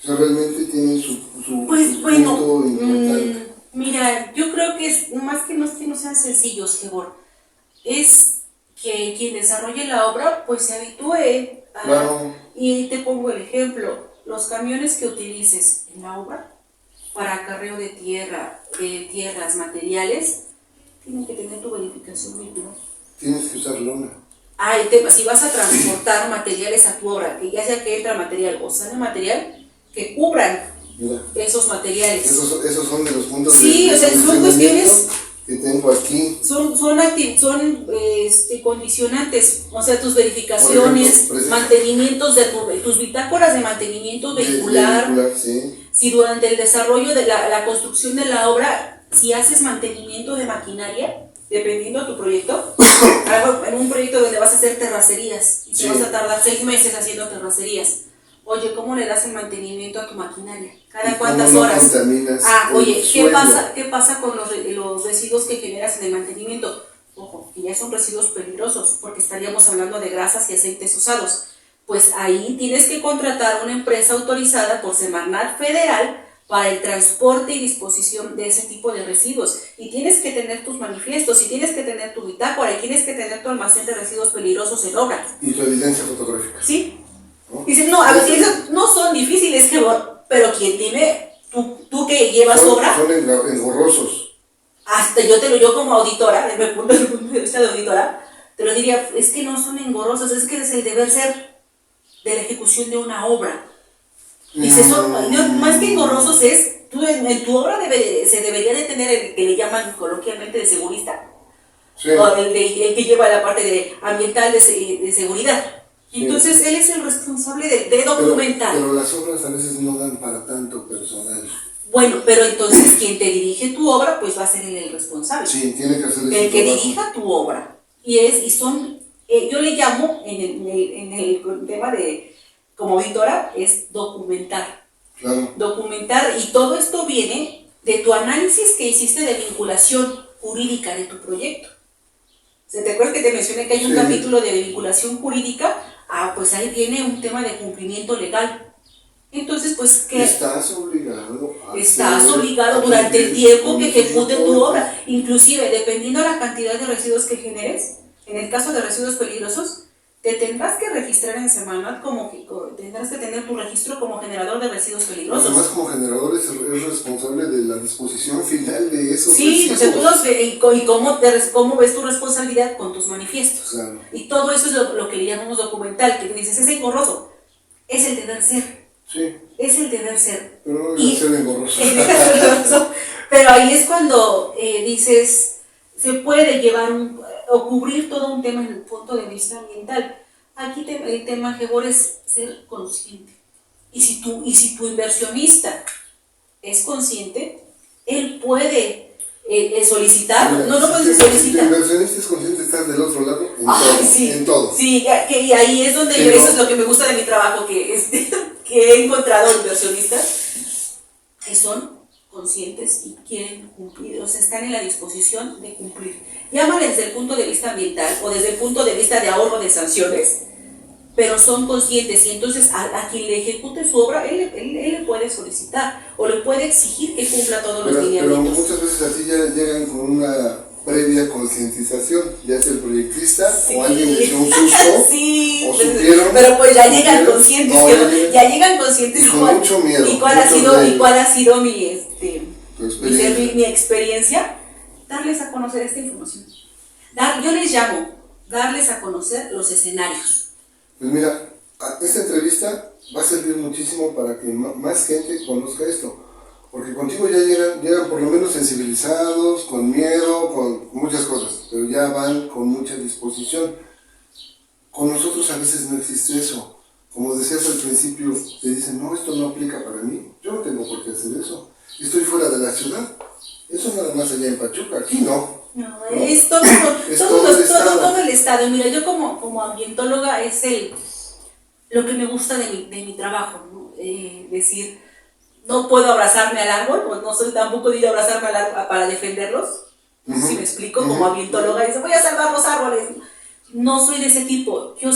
A: O sea, realmente tienen su
B: punto importante. Mira, yo creo que es más que no sean sencillos, Gebor, es que quien desarrolle la obra pues se habitúe
A: claro.
B: Y te pongo el ejemplo, los camiones que utilices en la obra para acarreo de tierras, materiales, tienen que tener tu verificación vehicular.
A: Tienes que usar lona.
B: El tema, si vas a transportar materiales a tu obra, que ya sea que entra material o sale material, que cubran esos materiales.
A: Esos son de los puntos
B: sí, o sea, son cuestiones
A: que tengo aquí.
B: Son condicionantes, o sea, tus verificaciones, ejemplo, mantenimientos de tus bitácoras de mantenimiento vehicular.
A: Sí.
B: Si durante el desarrollo de la construcción de la obra, si haces mantenimiento de maquinaria, dependiendo de tu proyecto, en un proyecto donde vas a hacer terracerías y te vas a tardar 6 meses haciendo terracerías. Oye, ¿cómo le das el mantenimiento a tu maquinaria? ¿Cada cuántas horas? Oye, ¿qué pasa con los residuos que generas en el mantenimiento? Ojo, que ya son residuos peligrosos, porque estaríamos hablando de grasas y aceites usados. Pues ahí tienes que contratar una empresa autorizada por Semarnat Federal para el transporte y disposición de ese tipo de residuos. Y tienes que tener tus manifiestos, y tienes que tener tu bitácora, y tienes que tener tu almacén de residuos peligrosos en obra.
A: Y tu evidencia fotográfica.
B: Sí. Dicen, no, a ver, esos no son difíciles, pero quien tiene, tú que llevas obra.
A: Son engorrosos.
B: Hasta yo como auditora, desde el punto de vista de auditora, te lo diría, es que no son engorrosos, es que es el deber ser de la ejecución de una obra. Dice, más que engorrosos es, tú en tu obra se debería de tener el que le llaman coloquialmente de segurista. Sí. O el que lleva la parte ambiental de seguridad. Entonces, él es el responsable de documentar.
A: Pero las obras a veces no dan para tanto personal.
B: Bueno, pero entonces quien te dirige tu obra, pues va a ser el responsable.
A: Sí, tiene que hacer
B: el que dirija tu obra. Yo le llamo, en el tema de, como auditora, es documentar.
A: Claro.
B: Documentar, y todo esto viene de tu análisis que hiciste de vinculación jurídica de tu proyecto. ¿Te acuerdas que te mencioné que hay un
A: Sí.
B: capítulo de vinculación jurídica? Ah, pues ahí viene un tema de cumplimiento legal. Entonces, pues, ¿qué?
A: Estás obligado
B: Estás obligado durante el tiempo que ejecute tu obra. Inclusive, dependiendo de la cantidad de residuos que generes, en el caso de residuos peligrosos, te tendrás que registrar en Semarnat tendrás que tener tu registro como generador de residuos peligrosos.
A: Además, como generador es responsable de la disposición final de esos
B: sí,
A: residuos.
B: Sí, o sea, tú y cómo ves tu responsabilidad con tus manifiestos.
A: Claro.
B: Y todo eso es lo que le llamamos documental, que tú dices, es engorroso. Es el deber ser.
A: Sí.
B: Es el deber ser.
A: Pero no debe ser engorroso.
B: Pero ahí es cuando dices, se puede llevar o cubrir todo un tema en el punto de vista ambiental. Aquí el tema, Gebor, es ser consciente. Y si tu inversionista es consciente, él puede solicitar.
A: Mira,
B: no puedes
A: solicitar. Si tu
B: solicitar.
A: inversionista es consciente, estás del otro lado en
B: Ay,
A: todo.
B: sí,
A: en todo.
B: Sí, y ahí es donde
A: Pero,
B: eso es lo que me gusta de mi trabajo, que he encontrado inversionistas que son conscientes y quieren cumplir, o sea, están en la disposición de cumplir. Llámale desde el punto de vista ambiental o desde el punto de vista de ahorro de sanciones, pero son conscientes y entonces a quien le ejecute su obra, él le puede solicitar o le puede exigir que cumpla todos los lineamientos.
A: Pero muchas veces así ya llegan con una previa concientización, ya sea el proyectista o alguien le dio un susto
B: sí,
A: o supieron,
B: pero pues ya llegan conscientes,
A: ya
B: llegan conscientes
A: y con mucho miedo.
B: ¿Y cuál ha sido mi experiencia? Darles a conocer esta información. Yo les llamo darles a conocer los escenarios.
A: Pues mira, esta entrevista va a servir muchísimo para que más gente conozca esto. Porque contigo ya llegan por lo menos sensibilizados, con miedo, con muchas cosas, pero ya van con mucha disposición. Con nosotros a veces no existe eso. Como decías al principio, te dicen, no, esto no aplica para mí. Yo no tengo por qué hacer eso. Estoy fuera de la ciudad. Eso nada más allá en Pachuca, aquí no.
B: No, es todo el estado. Mira, yo como ambientóloga es lo que me gusta de mi trabajo, ¿no? Decir, no puedo abrazarme al árbol, pues no soy tampoco de ir a abrazarme al árbol para defenderlos. Si me explico, como ambientóloga, dice, voy a salvar los árboles. No soy de ese tipo. Yo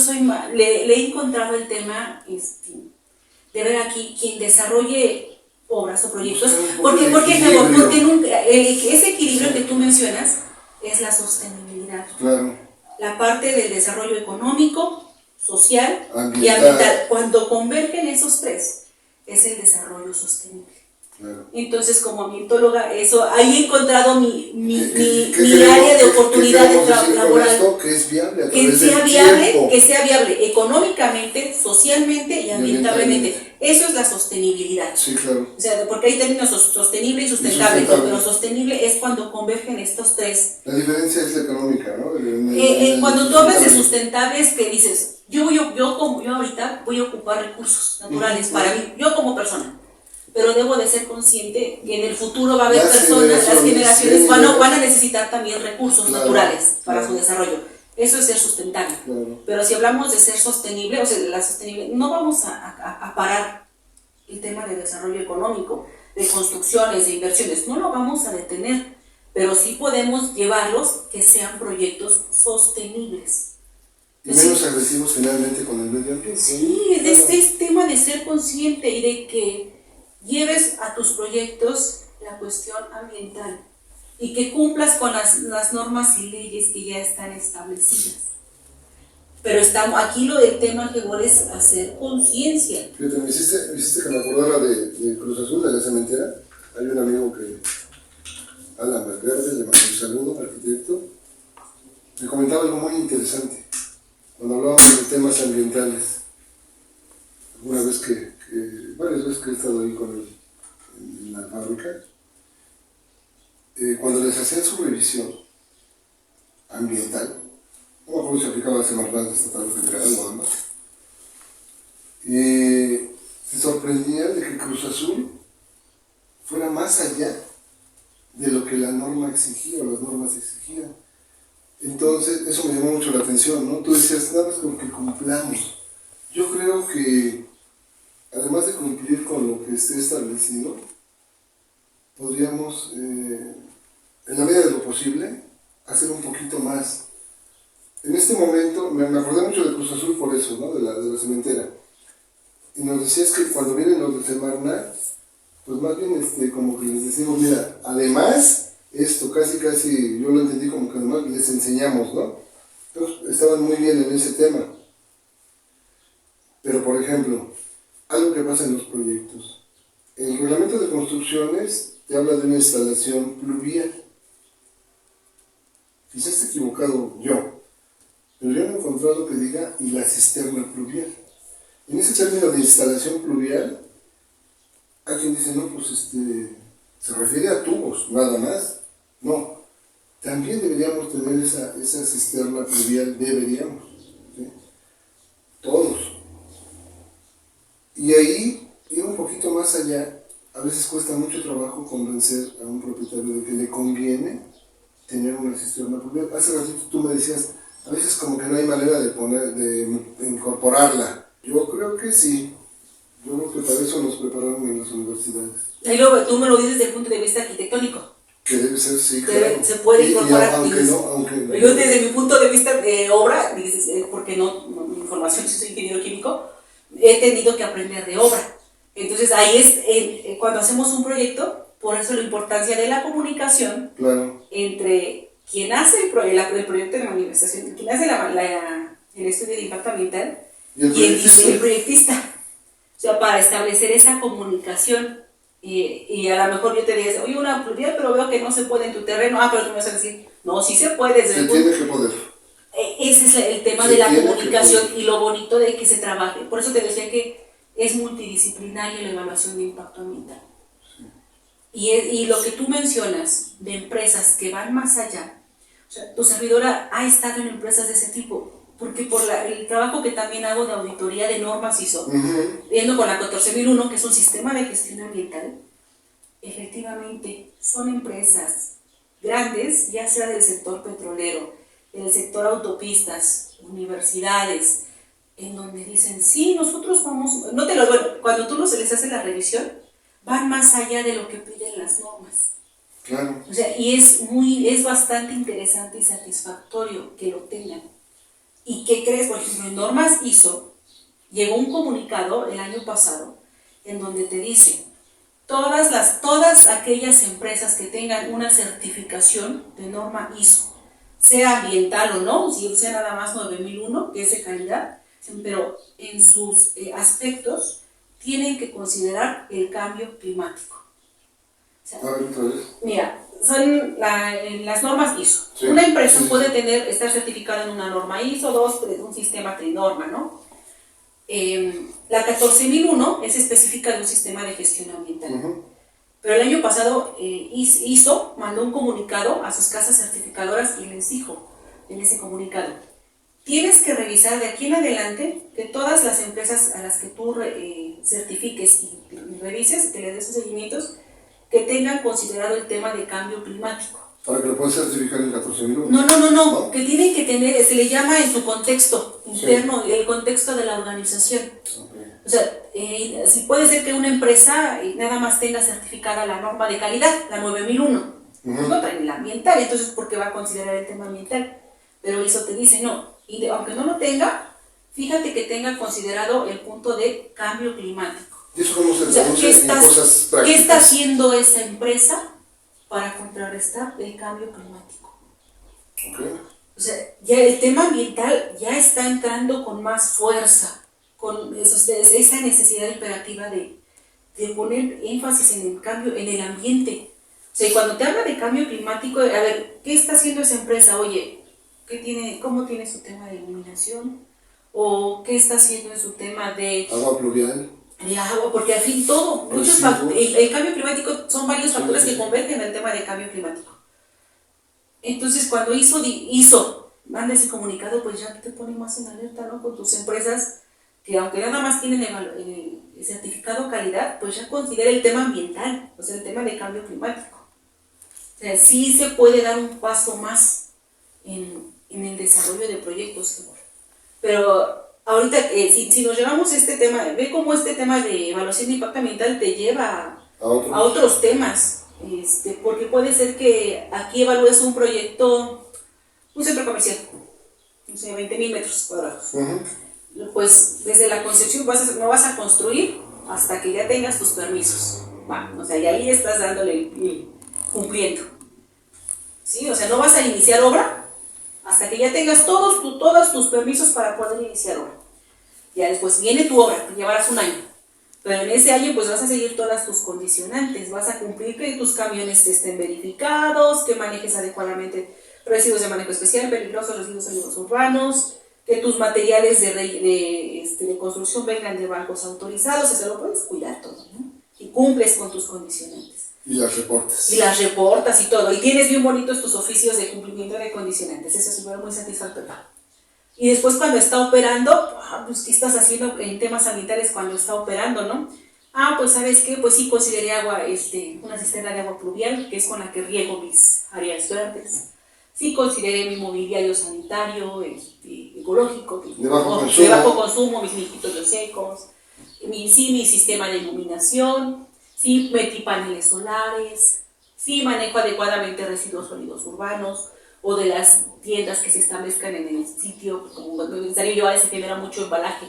B: le he encontrado el tema de ver aquí quien desarrolle obras o proyectos, porque nunca, ese equilibrio que tú mencionas es la sostenibilidad.
A: Claro.
B: La parte del desarrollo económico, social y ambiental. Cuando convergen esos tres, es el desarrollo sostenible.
A: Claro.
B: Entonces, como ambientóloga, ahí he encontrado mi área de oportunidad laboral.
A: Esto, que es viable,
B: que sea viable económicamente, socialmente y ambientalmente. Eso es la sostenibilidad.
A: Sí, claro.
B: O sea, porque hay términos sostenible y sustentable. Pero sostenible es cuando convergen estos tres.
A: La diferencia es la económica, ¿no?
B: Cuando tú hablas de sustentable es que dices, yo ahorita voy a ocupar recursos naturales para mí, yo como persona. Pero debo de ser consciente que en el futuro va a haber personas, las generaciones van a necesitar también recursos naturales para su desarrollo. Eso es ser sustentable. Pero si hablamos de ser sostenible, o sea, la sostenible, no vamos a parar el tema de desarrollo económico, de construcciones, de inversiones, no lo vamos a detener, pero sí podemos llevarlos que sean proyectos sostenibles.
A: Y menos agresivos finalmente con el medio ambiente.
B: Sí, es tema de ser consciente y de que lleves a tus proyectos la cuestión ambiental y que cumplas con las normas y leyes que ya están establecidas. Pero aquí el tema que es hacer conciencia.
A: Fíjate, me hiciste que me acordara de Cruz Azul, de la cementera. Hay un amigo que, Alan Valverde, le mando un saludo, arquitecto, me comentaba algo muy interesante cuando hablábamos de temas ambientales. Una vez varias veces que he estado ahí con él en la fábrica, cuando les hacían su revisión ambiental, no me acuerdo si aplicaba la Semarnat estatal o federal o ambas, se sorprendían de que Cruz Azul fuera más allá de lo que la norma exigía o las normas exigían. Entonces, eso me llamó mucho la atención, ¿no? Tú decías, nada más con que cumplamos. Yo creo que, además de cumplir con lo que esté establecido, podríamos, en la medida de lo posible, hacer un poquito más. En este momento, me acordé mucho de Cruz Azul por eso, ¿no? De la cementera. Y nos decías que cuando vienen los de Semarnat, pues más bien como que les decimos, mira, además, esto casi, yo lo entendí como que además les enseñamos, ¿no? Entonces, estaban muy bien en ese tema. Pero, por ejemplo, algo que pasa en los proyectos. El reglamento de construcciones te habla de una instalación pluvial. Quizás esté equivocado yo, pero yo no he encontrado que diga y la cisterna pluvial. En ese término de instalación pluvial, hay quien dice, no, pues se refiere a tubos, nada más. No, también deberíamos tener esa cisterna pluvial, deberíamos, ¿sí? Todos. Y ahí, ir un poquito más allá, a veces cuesta mucho trabajo convencer a un propietario de que le conviene tener una cisterna pluvial. Hace ratito tú me decías, a veces como que no hay manera de incorporarla. Yo creo que sí. Yo creo que para eso nos prepararon en las universidades.
B: Y luego tú me lo dices desde el punto de vista arquitectónico.
A: Que debe ser, sí, claro.
B: Se puede incorporar.
A: Aunque
B: yo desde mi punto de vista de obra, porque mi información, si soy ingeniero químico, he tenido que aprender de obra. Entonces ahí es cuando hacemos un proyecto, por eso la importancia de la comunicación,
A: claro,
B: entre quien hace el proyecto de manifestación, quien hace el estudio de impacto ambiental y el proyectista. O sea, para establecer esa comunicación. Y a lo mejor yo te diría, oye, una pluvial, pero veo que no se puede en tu terreno. Pero tú me vas a decir, no, sí se puede.
A: Se tiene que poder.
B: Ese es el tema de la comunicación y lo bonito de que se trabaje. Por eso te decía que es multidisciplinaria la evaluación de impacto ambiental. Sí. Y lo que tú mencionas de empresas que van más allá, o sea, tu servidora ha estado en empresas de ese tipo, porque por el trabajo que también hago de auditoría de normas ISO, viendo con la 14001, que es un sistema de gestión ambiental, efectivamente son empresas grandes, ya sea del sector petrolero, del sector autopistas, universidades, en donde dicen, sí, nosotros vamos, cuando tú les haces la revisión, van más allá de lo que piden las normas.
A: Claro.
B: O sea, y es bastante interesante y satisfactorio que lo tengan. ¿Y qué crees? Por ejemplo, en normas ISO, llegó un comunicado el año pasado en donde te dice, todas aquellas empresas que tengan una certificación de norma ISO, sea ambiental o no, si sea nada más 9001, que es de calidad, pero en sus aspectos tienen que considerar el cambio climático. O sea, mira, son las normas ISO. Sí, una empresa puede estar certificada en una norma ISO, un sistema trinorma, ¿no? La 14001 es específica de un sistema de gestión ambiental. Pero el año pasado ISO mandó un comunicado a sus casas certificadoras y les dijo en ese comunicado, tienes que revisar de aquí en adelante que todas las empresas a las que tú certifiques y revises, que les des sus seguimientos, que tengan considerado el tema de cambio climático.
A: ¿Para que lo puedan certificar en 14.000?
B: No, que tienen que tener, se le llama en su contexto interno, el contexto de la organización. Okay. O sea, si puede ser que una empresa nada más tenga certificada la norma de calidad, la 9001, no trae la ambiental, entonces ¿por qué va a considerar el tema ambiental? Pero eso te dice, no, y aunque no lo tenga, fíjate que tenga considerado el punto de cambio climático.
A: ¿Y eso cómo se traduce en cosas prácticas?
B: ¿Qué está haciendo esa empresa para contrarrestar el cambio climático?
A: Okay.
B: O sea, ya el tema ambiental ya está entrando con más fuerza, con esa necesidad imperativa de poner énfasis en el cambio, en el ambiente. O sea, y cuando te habla de cambio climático, a ver, ¿qué está haciendo esa empresa? Oye, ¿cómo tiene su tema de iluminación? ¿O qué está haciendo en su tema de
A: agua pluvial?
B: De agua, porque al fin todo, el cambio climático son varios factores que convergen en el tema de cambio climático. Entonces, cuando hizo, manda ese comunicado, pues ya te pone más en alerta, ¿no? Con tus empresas que aunque nada más tienen certificado calidad, pues ya considera el tema ambiental, o sea, el tema de cambio climático. O sea, sí se puede dar un paso más en el desarrollo de proyectos, pero ahorita, si nos llevamos este tema, ve cómo este tema de evaluación de impacto ambiental te lleva a otros temas, porque puede ser que aquí evalúes un proyecto, un centro comercial, no sé, 20,000 metros cuadrados.
A: Ujú.
B: Pues desde la concepción no vas a construir hasta que ya tengas tus permisos. O sea, y ahí estás dándole cumpliendo. ¿Sí? O sea, no vas a iniciar obra hasta que ya tengas todos tus permisos para poder iniciar obra. Ya después viene tu obra, te llevarás un año. Pero en ese año pues vas a seguir todas tus condicionantes, vas a cumplir que tus camiones estén verificados, que manejes adecuadamente residuos de manejo especial, peligrosos, residuos sólidos urbanos, que tus materiales de construcción vengan de bancos autorizados, eso lo puedes cuidar todo, ¿no? Y cumples con tus condicionantes.
A: Y las reportas.
B: Y las reportas y todo, y tienes bien bonitos tus oficios de cumplimiento de condicionantes, eso es muy satisfactorio. Y después cuando está operando, pues ¿qué estás haciendo en temas ambientales cuando está operando, no? Pues ¿sabes qué? Pues sí consideré una cisterna de agua pluvial, que es con la que riego mis áreas verdes. Sí consideré mi mobiliario sanitario, ecológico,
A: de bajo
B: consumo, mis mijitos secos, mi sistema de iluminación, sí metí paneles solares, sí manejo adecuadamente residuos sólidos urbanos, o de las tiendas que se establezcan en el sitio, como necesario yo a veces genera mucho embalaje.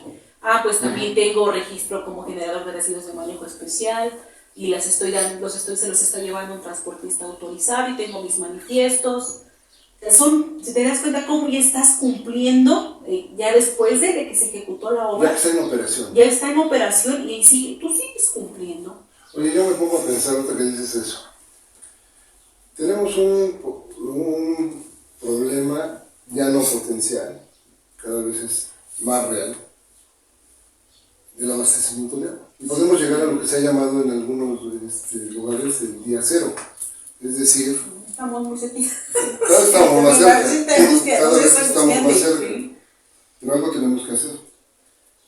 B: Pues también tengo registro como generador de residuos de manejo especial y se los estoy llevando a un transportista autorizado y tengo mis manifiestos. Si te das cuenta cómo ya estás cumpliendo, ya después de que se ejecutó la obra.
A: Ya está en operación.
B: Ya está en operación y tú sigues cumpliendo.
A: Oye, yo me pongo a pensar ahorita que dices eso. Tenemos un problema ya no potencial, cada vez es más real, del abastecimiento de agua. Y podemos llegar a lo que se ha llamado en algunos lugares el día cero. Es decir,
B: estamos muy cerca.
A: Cada vez estamos más cerca.
B: Cada vez
A: estamos más cerca. Pero algo tenemos que hacer.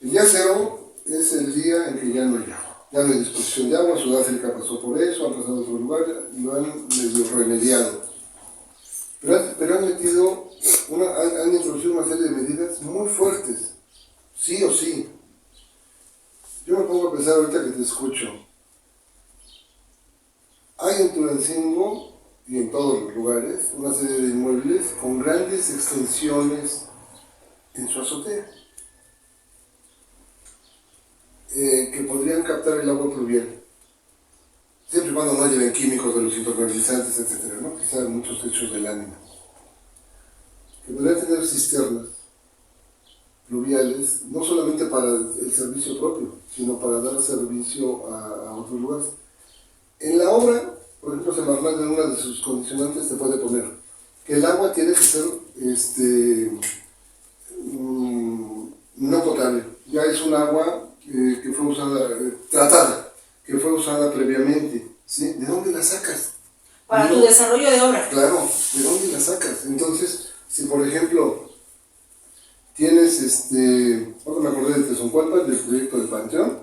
A: El día cero es el día en que ya no hay agua. Ya no hay disposición de agua. Sudáfrica pasó por eso, han pasado a otro lugar, lo han medio remediado. Pero han introducido una serie de medidas muy fuertes. Sí o sí. Yo me pongo a pensar ahorita que te escucho. Hay en Tulancingo y en todos los lugares una serie de inmuebles con grandes extensiones en su azotea que podrían captar el agua pluvial, siempre y cuando no lleven químicos de los impermeabilizantes, etc., ¿no? Quizá muchos techos de lámina, que podrían tener cisternas pluviales, no solamente para el servicio propio, sino para dar servicio a otros lugares. En la obra, por ejemplo, Semarnat, en una de sus condicionantes te puede poner que el agua tiene que ser no potable. Ya es un agua que fue usada, tratada, que fue usada previamente. ¿Sí? ¿De dónde la sacas?
B: Para tu desarrollo de obra.
A: Claro, ¿de dónde la sacas? Entonces, si por ejemplo tienes, ahora me acordé de Tezoncualpan, del proyecto del Panteón,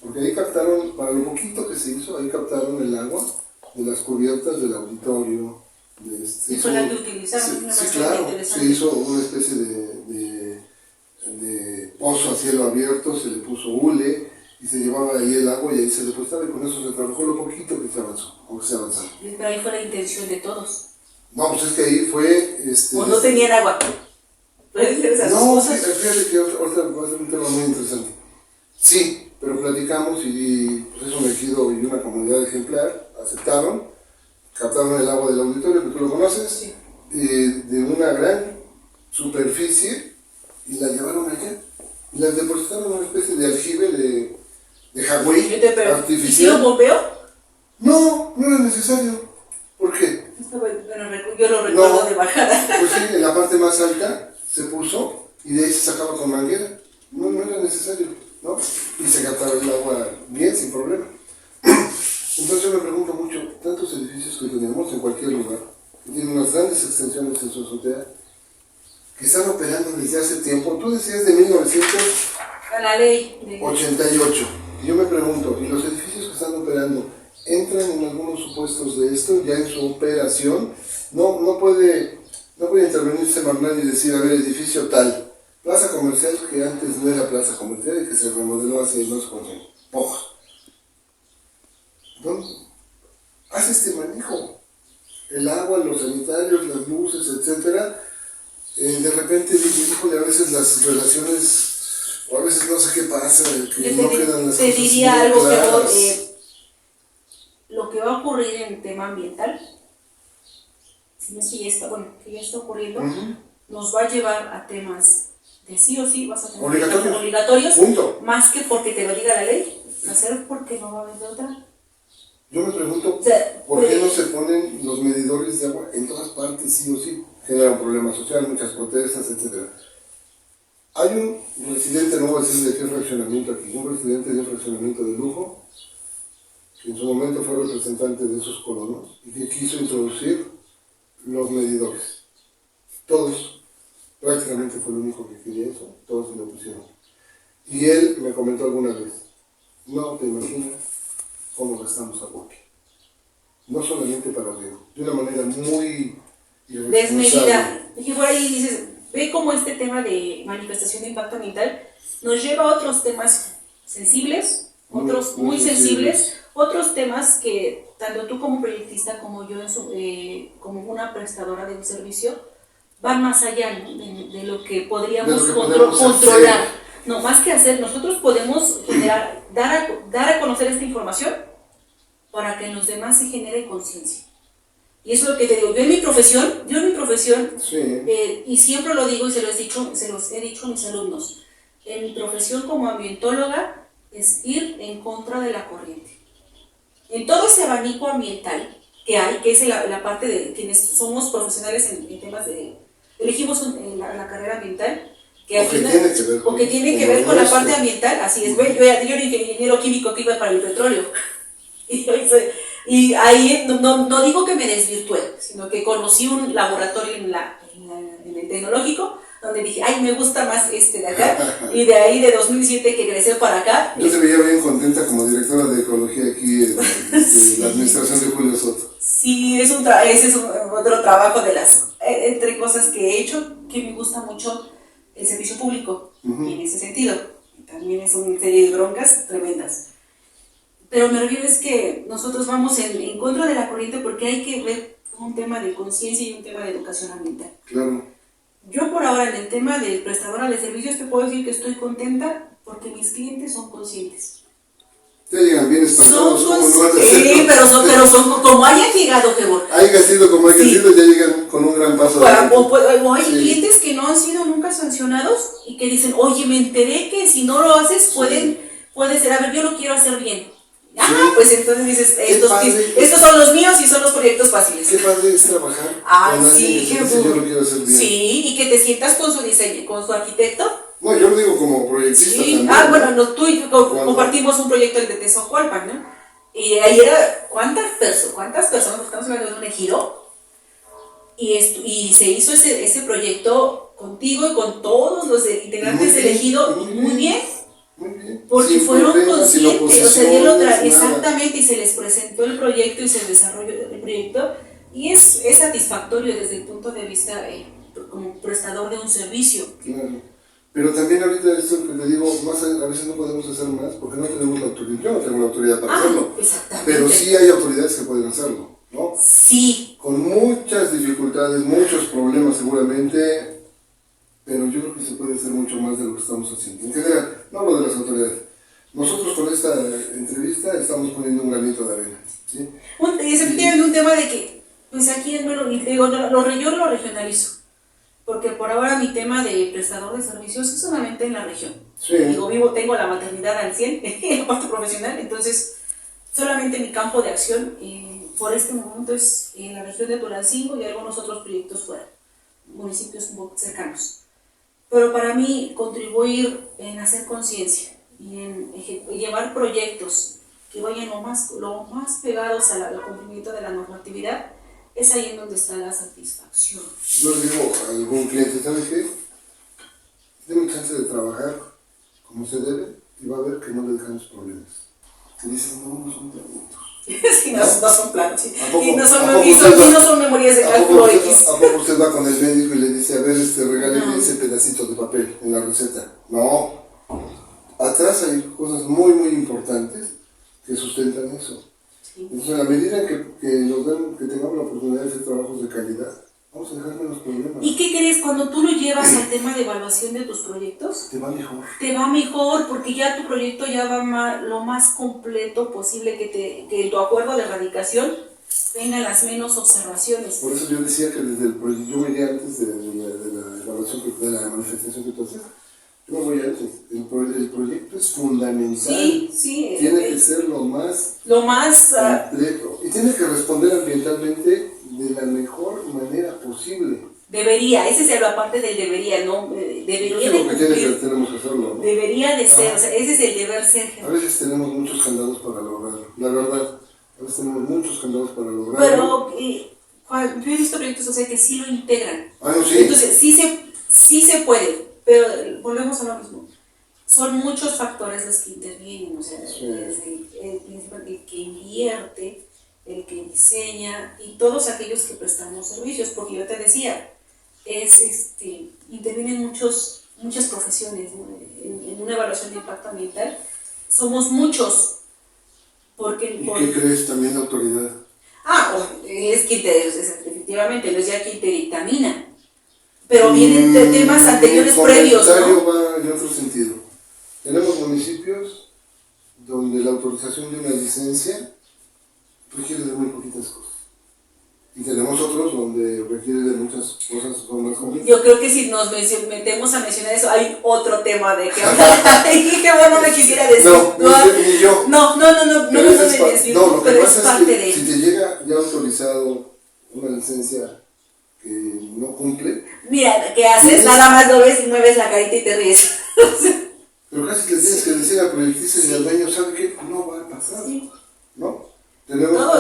A: porque ahí captaron, para lo poquito que se hizo, ahí captaron el agua de las cubiertas del auditorio.
B: Y fue la que utilizaron.
A: Sí, claro, se hizo una especie de pozo a cielo abierto, se le puso hule y se llevaba ahí el agua y ahí se depositaba y con eso se trabajó lo poquito que se avanzó, o que se avanzaba.
B: Pero ahí fue la intención de todos.
A: No, pues es que ahí fue...
B: o no tenían agua.
A: No, fíjate que ahorita va a ser un tema muy interesante. Sí, pero platicamos y pues eso me ejido y una comunidad ejemplar aceptaron, captaron el agua del auditorio, que tú lo conoces,
B: sí,
A: de una gran superficie y la llevaron allá. Y la depositaron en una especie de aljibe de Hawái artificial.
B: ¿Hicieron bombeo?
A: No, no era necesario. ¿Por qué?
B: Yo lo recuerdo de bajada.
A: Pues sí, en la parte más alta se puso y de ahí se sacaba con manguera. No era necesario, ¿no? Y se captaba el agua bien, sin problema. Entonces yo me pregunto mucho, tantos edificios que tenemos en cualquier lugar, que tienen unas grandes extensiones en su azotea, que están operando desde hace tiempo. Tú decías de 1988.
B: A la ley.
A: Y yo me pregunto, ¿y los edificios que están operando entran en algunos supuestos de esto, ya en su operación? No puede intervenir Semarnat y decir, a ver, edificio tal, plaza comercial que antes no era plaza comercial y que se remodeló hace no sé cuántos años. ¡Poja! ¿Dónde? Haz este manejo. El agua, los sanitarios, las luces, etcétera, de repente digo, híjole, a veces las relaciones, o a veces no sé qué pasa, que no quedan las
B: te
A: cosas
B: diría
A: muy
B: algo
A: claras.
B: que lo que va a ocurrir en el tema ambiental, si no es que ya está, bueno, que ya está ocurriendo, nos va a llevar a temas de sí o sí vas a tener obligatorios,
A: punto.
B: Más que porque te lo diga la ley, hacer porque no va a haber de otra.
A: Yo me pregunto,
B: O sea,
A: ¿por qué no se ponen los medidores de agua en todas partes, sí o sí? Generan problemas sociales, muchas protestas, etc. Hay un residente, no voy a decir de qué fraccionamiento aquí, un residente de un fraccionamiento de lujo, que en su momento fue representante de esos colonos y que quiso introducir los medidores. Todos, prácticamente fue el único que quería eso, todos se lo pusieron. Y él me comentó alguna vez, no te imaginas cómo gastamos agua aquí. No solamente para riego, de una manera muy
B: desmedida. Y por ahí dices, ve cómo este tema de manifestación de impacto ambiental nos lleva a otros temas sensibles, otros muy sensibles, otros temas que tanto tú como proyectista como yo como una prestadora de un servicio van más allá, ¿no? de lo que podríamos controlar. No, más que hacer, nosotros podemos generar, dar a conocer esta información para que en los demás se genere conciencia. Y eso es lo que te digo, yo en mi profesión,
A: sí.
B: Y siempre lo digo y se los he dicho a mis alumnos, en mi profesión como ambientóloga es ir en contra de la corriente. En todo ese abanico ambiental que hay, que es la parte de quienes somos profesionales en temas de, elegimos la carrera ambiental, que tiene que ver con la parte ambiental, así es, yo era ingeniero químico que iba para el petróleo. Y ahí no digo que me desvirtué, sino que conocí un laboratorio en el tecnológico donde dije, ay, me gusta más de acá, y de ahí de 2007 que egresé para acá.
A: Yo te veía bien contenta como directora de ecología aquí en la administración de Julio Soto.
B: Sí, ese es otro trabajo de las entre cosas que he hecho, que me gusta mucho el servicio público, en ese sentido. También es una serie de broncas tremendas. Pero me refiero es que nosotros vamos en contra de la corriente porque hay que ver un tema de conciencia y un tema de educación ambiental.
A: Claro.
B: Yo por ahora en el tema de prestadora de servicios te puedo decir que estoy contenta porque mis clientes son conscientes.
A: Ya llegan bien espantados.
B: Sí, pero son como hayan llegado, Gebor.
A: Haya sido como haya sido, ya llegan con un gran paso.
B: O hay clientes que no han sido nunca sancionados y que dicen, oye, me enteré que si no lo haces puede ser, a ver, yo lo quiero hacer bien. Pues entonces dices, estos son los míos y son los proyectos fáciles.
A: Qué padre es trabajar
B: con sí,
A: alguien que dice, yo lo quiero hacer bien.
B: Sí, y que te sientas con su diseño, con su arquitecto.
A: No, yo lo digo como proyectista también.
B: Bueno, tú y yo compartimos un proyecto el de Tezocualpan, ¿no? Y ahí era, ¿cuántas personas? Estamos hablando de un ejido. Y se hizo ese proyecto contigo y con todos los integrantes del ejido muy bien. Porque fueron conscientes, o sea, exactamente, y se les presentó el proyecto y se desarrolló el proyecto, y es satisfactorio desde el punto de vista como prestador de un servicio.
A: Claro. Pero también ahorita esto que te digo, a veces no podemos hacer más porque no tenemos la autoridad. Yo no tengo la autoridad para hacerlo.
B: Exactamente.
A: Pero sí hay autoridades que pueden hacerlo, ¿no?
B: Sí.
A: Con muchas dificultades, muchos problemas seguramente. Pero yo creo que se puede hacer mucho más de lo que estamos haciendo. En general, no hablo de las autoridades. Nosotros con esta entrevista estamos poniendo un granito de arena. ¿Sí?
B: Es efectivamente un tema de que, pues aquí yo lo regionalizo. Porque por ahora mi tema de prestador de servicios es solamente en la región.
A: Sí.
B: Tengo la maternidad al 100 en la parte profesional, entonces solamente mi campo de acción por este momento es en la región de Tulancingo y algunos otros proyectos fuera, municipios cercanos. Pero para mí contribuir en hacer conciencia y en llevar proyectos que vayan lo más pegados al cumplimiento de la normatividad, es ahí en donde está la satisfacción.
A: Yo le digo a algún cliente, ¿sabe qué? Deme chance de trabajar como se debe y va a ver que no le dejamos problemas. Y dicen, no son planos.
B: Sí, no son planos. Y no son memorias de cálculo X.
A: ¿A poco usted va con el médico y le dice, a ver, regáleme ese pedacito de papel en la receta? No. Atrás hay cosas muy, muy importantes que sustentan eso. Sí. Entonces, a la medida que tengamos la oportunidad de hacer trabajos de calidad, vamos a dejar menos problemas.
B: ¿Y qué crees? Cuando tú lo llevas al tema de evaluación de tus proyectos,
A: Te va mejor.
B: te va mejor porque ya tu proyecto ya va lo más completo posible, que en tu acuerdo de erradicación vengan las menos observaciones.
A: Por eso yo decía que desde el proyecto, yo me iría antes de la evaluación, de la manifestación que tú haces. Yo me voy antes. El proyecto es fundamental.
B: Sí, sí.
A: Tiene que ser lo más completo. Y tiene que responder ambientalmente de la mejor manera posible.
B: Debería, ese es la parte del debería, ¿no? Debería de
A: cumplir. Tenemos que hacerlo, ¿no?
B: Debería de ser, o sea, ese es el deber ser.
A: A veces tenemos muchos candados para lograrlo, la verdad. A veces tenemos muchos candados para lograrlo.
B: Pero yo he visto proyectos, o sea, que sí lo integran.
A: Ah, no, sí.
B: Entonces, sí se puede, pero volvemos a lo mismo. Son muchos factores los que intervienen, o sea, sí. el que invierte, el que diseña y todos aquellos que prestamos servicios, porque yo te decía, intervienen muchas profesiones, ¿no? En una evaluación de impacto ambiental somos muchos. Porque,
A: ¿qué crees? También la autoridad.
B: Es quien efectivamente, él es ya quien te dictamina. Pero vienen temas anteriores previos, ¿no?
A: El comentario va en otro sentido. Tenemos municipios donde la autorización de una licencia requiere de muy poquitas cosas. Y tenemos otros donde requiere de muchas cosas más complejas.
B: Yo creo que si nos metemos a mencionar eso, hay otro tema de que hablar. Y que bueno, me quisiera decir.
A: Ni yo.
B: No, pero es parte de.
A: Si te llega ya autorizado una licencia que no cumple.
B: Mira, ¿qué haces? Nada más lo ves y mueves la carita y te ríes.
A: Pero casi le tienes que decir al proyectista y al dueño, ¿sabe qué? No va a pasar. Sí. ¿No?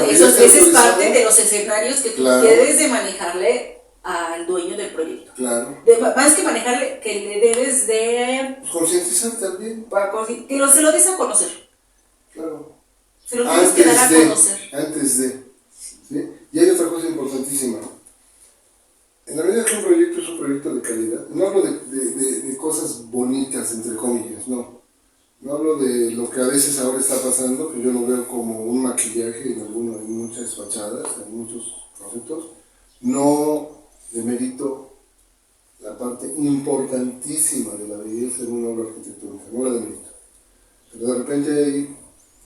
B: Ese es parte de los escenarios que tú debes de manejarle al dueño del proyecto.
A: Claro.
B: Más que manejarle, que le debes de...
A: concientizar también.
B: Que se lo des a conocer.
A: Claro.
B: Se lo tienes que dar a conocer.
A: Antes de. ¿Sí? Y hay otra cosa importantísima. En la medida que un proyecto es un proyecto de calidad, no hablo de cosas bonitas, entre comillas, no. No hablo de lo que a veces ahora está pasando, que yo lo veo como un maquillaje en muchas fachadas, en muchos conceptos. No demerito la parte importantísima de la belleza en una obra arquitectónica, no la demerito. Pero de repente hay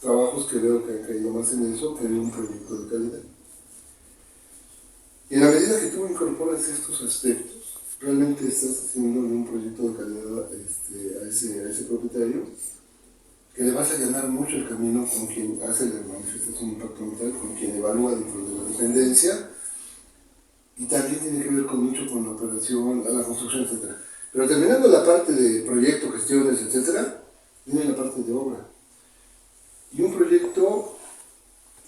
A: trabajos que veo que han caído más en eso que en un proyecto de calidad. Y en la medida que tú incorporas estos aspectos, realmente estás haciendo un proyecto de calidad a ese propietario, que le vas a allanar mucho el camino con quien hace la manifestación de impacto ambiental, con quien evalúa dentro de la dependencia, y también tiene que ver mucho con la operación, la construcción, etc. Pero terminando la parte de proyecto, gestiones, etc., viene la parte de obra. Y un proyecto,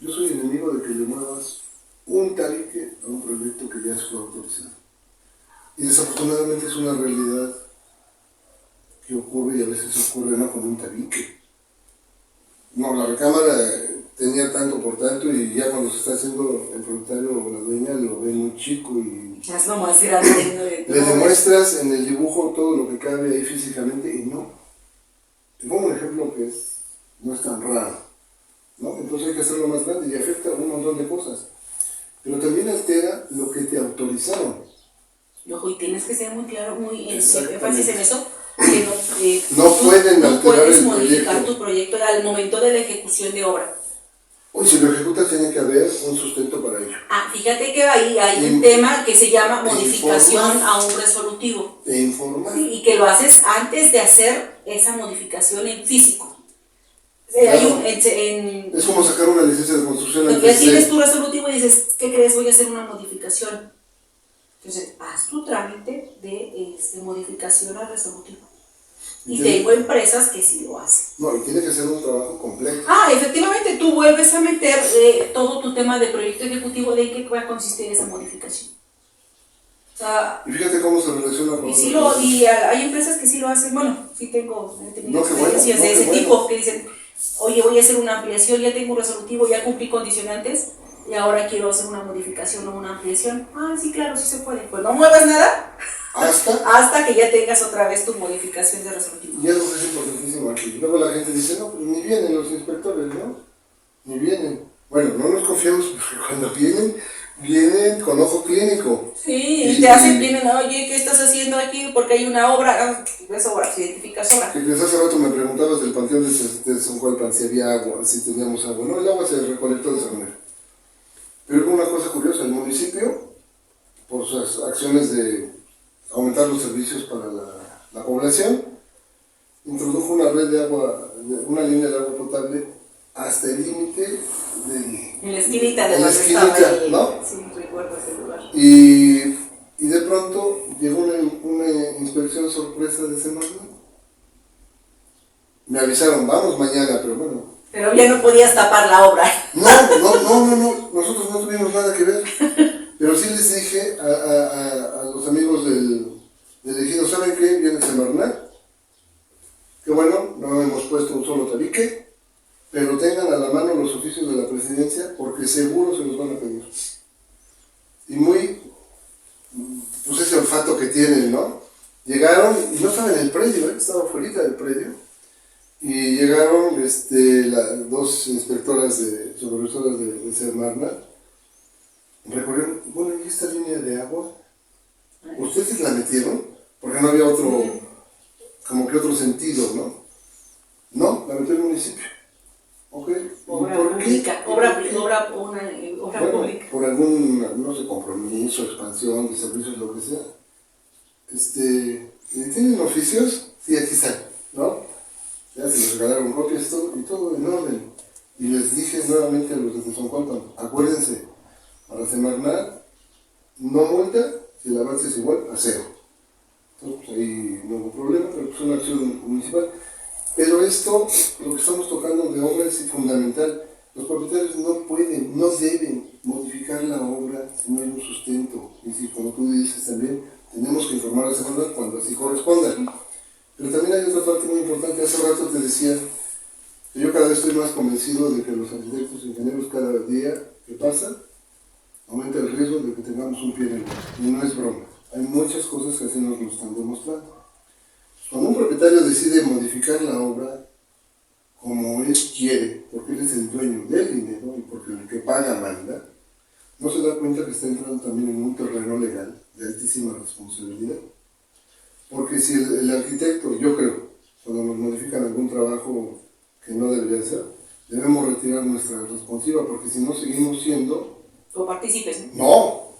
A: yo soy enemigo de que le muevas un tabique a un proyecto que ya fue autorizado. Y desafortunadamente es una realidad que ocurre, y a veces ocurre no con un tabique. No, la recámara tenía tanto por tanto, y ya cuando se está haciendo el propietario o la dueña lo ve muy chico y
B: es lo más grande.
A: Le demuestras en el dibujo todo lo que cabe ahí físicamente y no. Te pongo un ejemplo que no es tan raro, ¿no? Entonces hay que hacerlo más grande y afecta a un montón de cosas. Pero también altera lo que te autorizaron.
B: Ojo, y tienes que ser muy claro, muy énfasis en eso. Que
A: no
B: puedes modificar tu proyecto al momento de la ejecución de obra.
A: Hoy si lo ejecutas tiene que haber un sustento para ello.
B: Fíjate que ahí hay un tema que se llama modificación a un resolutivo.
A: Te informa.
B: Sí, y que lo haces antes de hacer esa modificación en físico.
A: Claro. Es como sacar una licencia de construcción.
B: Ya tienes tu resolutivo y dices, ¿qué crees? Voy a hacer una modificación. Entonces, haz tu trámite de modificación al resolutivo. Y tengo empresas que sí lo hacen.
A: No, y tiene que ser un trabajo completo.
B: Efectivamente, tú vuelves a meter todo tu tema de proyecto ejecutivo de en qué va a consistir esa modificación. O sea,
A: y fíjate cómo se relaciona con
B: y hay empresas que sí lo hacen. Bueno, sí he tenido experiencias de ese tipo que dicen, oye, voy a hacer una ampliación, ya tengo un resolutivo, ya cumplí condicionantes y ahora quiero hacer una modificación o una ampliación. Sí, claro, sí se puede. Pues no muevas nada hasta que ya tengas otra vez tu modificación de resolutivo.
A: Y algo que es importantísimo aquí. Luego la gente dice, no, pues ni vienen los inspectores, ¿no? Ni vienen. Bueno, no nos confiamos porque cuando vienen con ojo clínico.
B: Sí. te hacen, vienen, oye, ¿qué estás haciendo aquí? Porque hay una obra, es obra, se identifica obra.
A: Desde hace rato me preguntabas del panteón de Zoncoalpan, si había agua, si teníamos agua. No, el agua se recolectó de esa manera. Pero hubo una cosa curiosa, el municipio, por sus acciones de aumentar los servicios para la población, introdujo una red de agua, una línea de agua potable hasta el límite
B: en la esquinita de
A: la
B: donde
A: esquinita,
B: estaba
A: ¿no?
B: Sí, recuerdo ese lugar.
A: Y de pronto llegó una inspección sorpresa de Semarnat. Me avisaron, vamos mañana, pero bueno.
B: Pero ya no podías tapar la obra.
A: No, nosotros no tuvimos nada que ver. Pero sí les dije a los amigos del ejido, ¿saben qué? Viene Semarnat. Que bueno, no hemos puesto un solo tabique, pero tengan a la mano los oficios de la presidencia porque seguro se los van a pedir. Y muy, pues ese olfato que tienen, ¿no? Llegaron y no estaba en el predio, estaba afuera del predio. Y llegaron dos inspectoras supervisoras de Semarnat, recorrieron, bueno, ¿y esta línea de agua? ¿Ustedes la metieron? Porque no había como que otro sentido, ¿no? No, la metió el municipio. Ok.
B: Obra pública, obra pública.
A: Por algún, no sé, compromiso, expansión de servicios, lo que sea. ¿Tienen oficios? Sí, aquí están, ¿no? Ya se les regalaron copias y todo en orden. Y les dije nuevamente a los de Zoncoalpan, acuérdense, para Semarnat, no multa si el avance es igual a cero. Entonces, pues ahí no hubo problema, pero es una acción municipal. Pero esto, lo que estamos tocando de obra es fundamental. Los propietarios no pueden, no deben modificar la obra si no hay un sustento. Y si, como tú dices también, tenemos que informar a Semarnat cuando así corresponda. Pero también hay otra parte muy importante. Hace rato te decía que yo cada vez estoy más convencido de que los arquitectos e ingenieros cada día que pasa aumenta el riesgo de que tengamos un pie en el mar. Y no es broma. Hay muchas cosas que así nos lo están demostrando. Cuando un propietario decide modificar la obra como él quiere, porque él es el dueño del dinero y porque el que paga manda, no se da cuenta que está entrando también en un terreno legal de altísima responsabilidad. Porque si el arquitecto, yo creo, cuando nos modifican algún trabajo que no debería ser, debemos retirar nuestra responsiva, porque si no seguimos siendo...
B: Copartícipes.
A: No,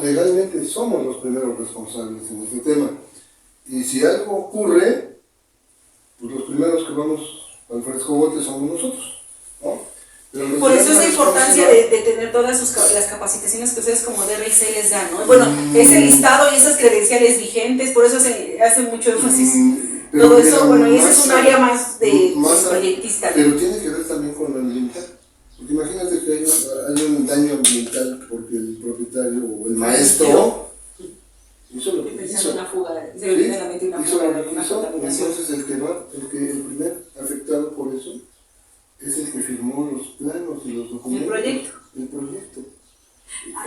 A: legalmente somos los primeros responsables en este tema. Y si algo ocurre, pues los primeros que vamos al frescobote somos nosotros, ¿no?
B: Por eso es la importancia de tener todas las capacitaciones que ustedes como DRIC les dan, ¿no? Bueno, ese listado y esas credenciales vigentes, por eso se hace mucho énfasis. Todo eso, bueno, y ese es un área más de proyectista.
A: Pero tiene que ver también con lo ambiental. Porque imagínate que hay un daño ambiental porque el propietario o el maestro hizo lo que hizo.
B: Una fuga,
A: hizo lo que hizo, entonces el primer afectado por eso es el que firmó los planos y los documentos. El proyecto.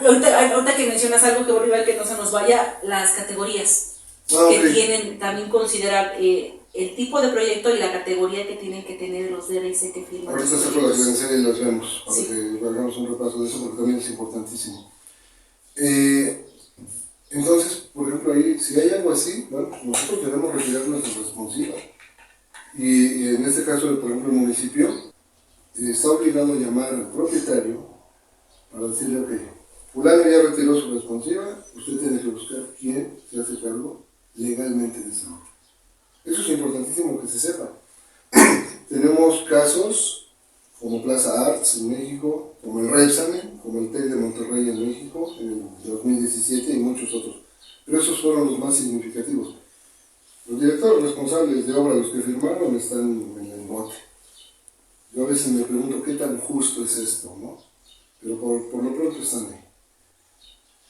B: Ahorita que mencionas algo que Bolívar, que no se nos vaya, las categorías que tienen también considerar el tipo de proyecto y la categoría que tienen que tener los DRIC que firman.
A: Ahorita saco la credencial y las vemos, para que hagamos un repaso de eso, porque también es importantísimo. Entonces, por ejemplo, ahí, si hay algo así, bueno, nosotros debemos retirar nuestra responsiva. Y en este caso, por ejemplo, el municipio está obligado a llamar al propietario para decirle, ok, fulano ya retiró su responsiva, usted tiene que buscar quién se hace cargo legalmente de esa obra. Eso es importantísimo que se sepa. Tenemos casos como Plaza Arts en México, como el Repsamen, como el TEC de Monterrey en México en el 2017 y muchos otros. Pero esos fueron los más significativos. Los directores responsables de obra, los que firmaron, están en el bote. Yo a veces me pregunto qué tan justo es esto, ¿no? Pero por lo pronto están ahí.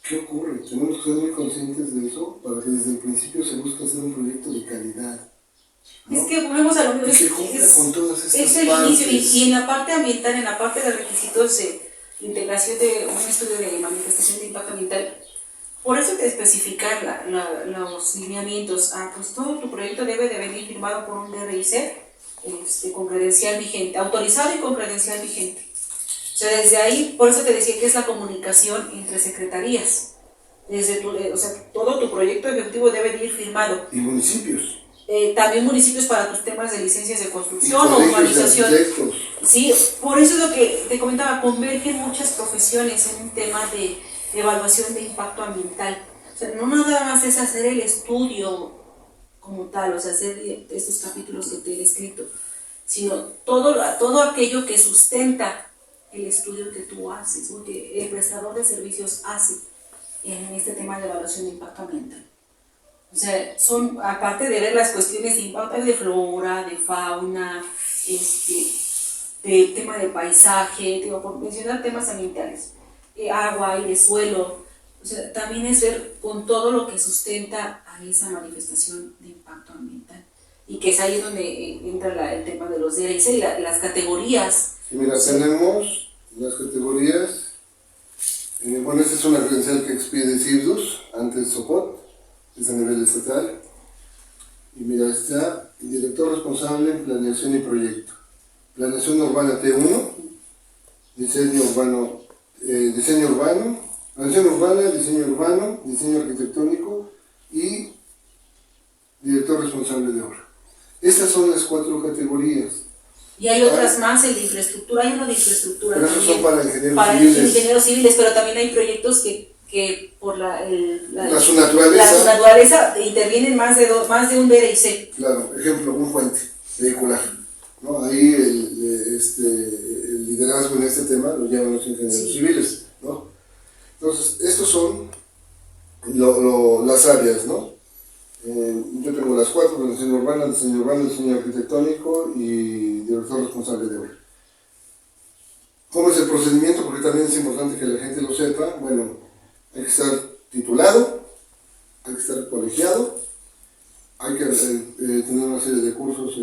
A: ¿Qué ocurre? Tenemos que ser muy conscientes de eso para que desde el principio se busque hacer un proyecto de calidad, ¿no?
B: Es que volvemos a lo mismo.
A: Que cumpla con todas estas
B: es el
A: partes.
B: inicio y en la parte ambiental, en la parte de requisitos de integración de un estudio de manifestación de impacto ambiental. Por eso te especificar los lineamientos. Pues todo tu proyecto debe de venir firmado por un DRIC con credencial vigente, autorizado y con credencial vigente. O sea, desde ahí, por eso te decía que es la comunicación entre secretarías. Desde tu, o sea, todo tu proyecto ejecutivo debe de ir firmado.
A: Y municipios.
B: También municipios para tus temas de licencias de
A: Y
B: construcción o
A: colegios de
B: urbanización.
A: arquitectos.
B: Sí, por eso es lo que te comentaba, convergen muchas profesiones en un tema de evaluación de impacto ambiental. O sea, no nada más es hacer el estudio como tal, o sea, hacer estos capítulos que te he escrito, sino todo aquello que sustenta el estudio que tú haces, o que el prestador de servicios hace en este tema de evaluación de impacto ambiental. O sea, son, aparte de ver las cuestiones de impacto de flora, de fauna, de tema de paisaje, digo, por mencionar temas ambientales, agua, aire, suelo, o sea, también es ver con todo lo que sustenta a esa manifestación de impacto ambiental. Y que es ahí donde entra el tema de los DRS y las categorías.
A: Y mira, tenemos las categorías. Bueno, esta es una credencial que expide CIRDUS, antes SOPOT, es a nivel estatal. Y mira, está el director responsable en planeación y proyecto. Planeación urbana T1, diseño urbano, planeación urbana, diseño urbano, diseño arquitectónico y director responsable de obra. Estas son las 4 categorías.
B: Y hay otras más, el de infraestructura, hay uno de infraestructura.
A: Pero
B: también,
A: esos son para ingenieros
B: para
A: civiles.
B: ingenieros civiles, pero también hay proyectos que por
A: su naturaleza
B: intervienen más de un DRIC.
A: Claro, ejemplo, un puente vehicular, ¿no? Ahí el liderazgo en este tema lo llevan los ingenieros civiles, ¿no? Entonces, estos son las áreas, ¿no? Yo tengo las 4, diseño urbano, diseño arquitectónico y director responsable de obra. ¿Cómo es el procedimiento? Porque también es importante que la gente lo sepa. Bueno, hay que estar titulado, hay que estar colegiado, hay que tener una serie de cursos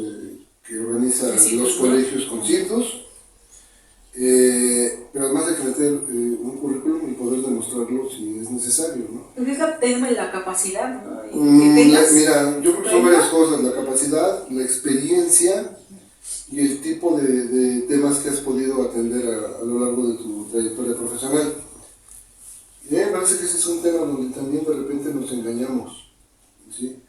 A: que organizan los colegios con CIRDUS, pero además hay que meter un currículum y poder demostrarlo si es necesario, ¿no?
B: Es el tema de la capacidad, ¿no?
A: Mira, yo creo que son varias cosas: la capacidad, la experiencia y el tipo de temas que has podido atender a lo largo de tu trayectoria profesional. Y me parece que ese es un tema donde también de repente nos engañamos, ¿sí?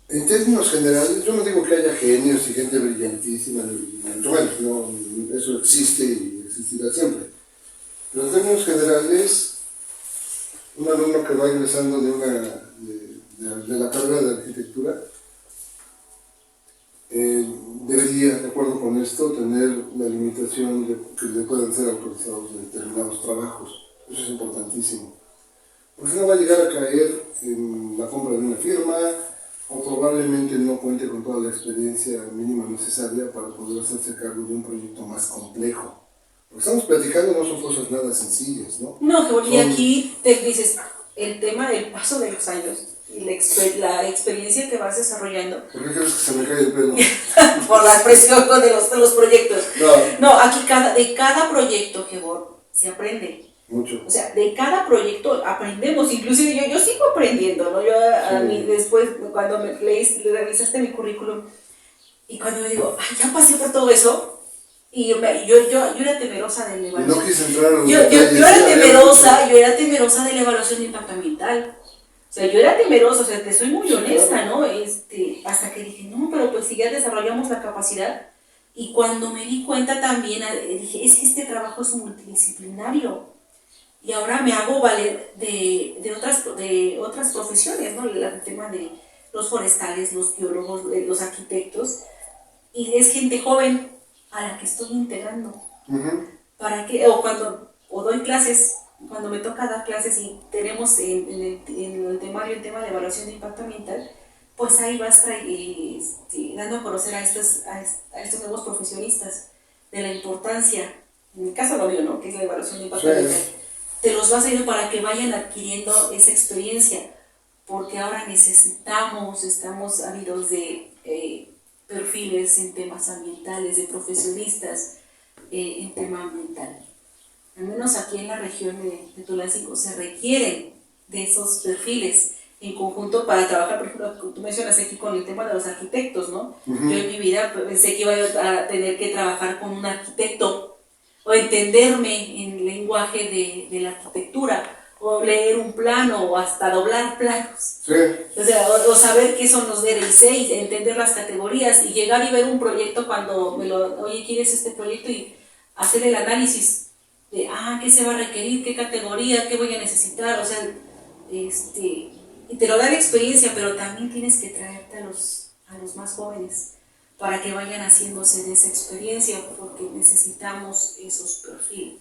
A: En términos generales, yo no digo que haya genios y gente brillantísima, bueno, no, eso existe y existirá siempre. Pero en términos generales, un alumno que va ingresando de la carrera de arquitectura debería, de acuerdo con esto, tener la limitación de que le puedan ser autorizados en determinados trabajos. Eso es importantísimo. Porque no va a llegar a caer en la compra de una firma, o probablemente no cuente con toda la experiencia mínima necesaria para poder hacerse cargo de un proyecto más complejo. Lo que estamos platicando no son cosas nada sencillas, ¿no?
B: No, y aquí te dices, el tema del paso de los años y la experiencia que vas desarrollando.
A: ¿Por qué crees que se me cae el pelo?
B: Por la presión de los proyectos.
A: No,
B: aquí de cada proyecto, Gebor, se aprende.
A: Mucho.
B: O sea, de cada proyecto aprendemos, inclusive yo sigo aprendiendo, ¿no? A mí después, cuando revisaste mi currículum, y cuando me digo, ay, ya pasé por todo eso, y yo era temerosa de la evaluación.
A: No quise entrar en
B: yo era temerosa de la evaluación de impacto ambiental. O sea, yo era temerosa, o sea, te soy muy honesta, ¿no? Hasta que dije, no, pero pues si ya desarrollamos la capacidad, y cuando me di cuenta también, dije, es que este trabajo es multidisciplinario. Y ahora me hago valer de otras profesiones, ¿no? El tema de los forestales, los biólogos, los arquitectos. Y es gente joven a la que estoy integrando. Para que, o doy clases, cuando me toca dar clases y tenemos en el temario el tema de evaluación de impacto ambiental, pues ahí vas dando a conocer a estos nuevos profesionistas de la importancia, en mi caso lo mío, ¿no? Que es la evaluación de impacto ambiental. Te los vas a ir para que vayan adquiriendo esa experiencia, porque ahora estamos ávidos de perfiles en temas ambientales, de profesionistas en tema ambiental. Al menos aquí en la región de Tulancingo se requieren de esos perfiles en conjunto para trabajar. Por ejemplo, tú mencionas aquí con el tema de los arquitectos, ¿no? Yo en mi vida pensé que iba a tener que trabajar con un arquitecto o entenderme en el lenguaje de la arquitectura, o leer un plano, o hasta doblar planos.
A: Sí.
B: O sea, o saber qué son los DRI6, entender las categorías y llegar y ver un proyecto cuando oye, ¿quieres este proyecto? Y hacer el análisis de, ¿qué se va a requerir? ¿Qué categoría? ¿Qué voy a necesitar? O sea, y te lo da la experiencia, pero también tienes que traerte a los más jóvenes para que vayan haciéndose de esa experiencia, porque necesitamos esos perfiles.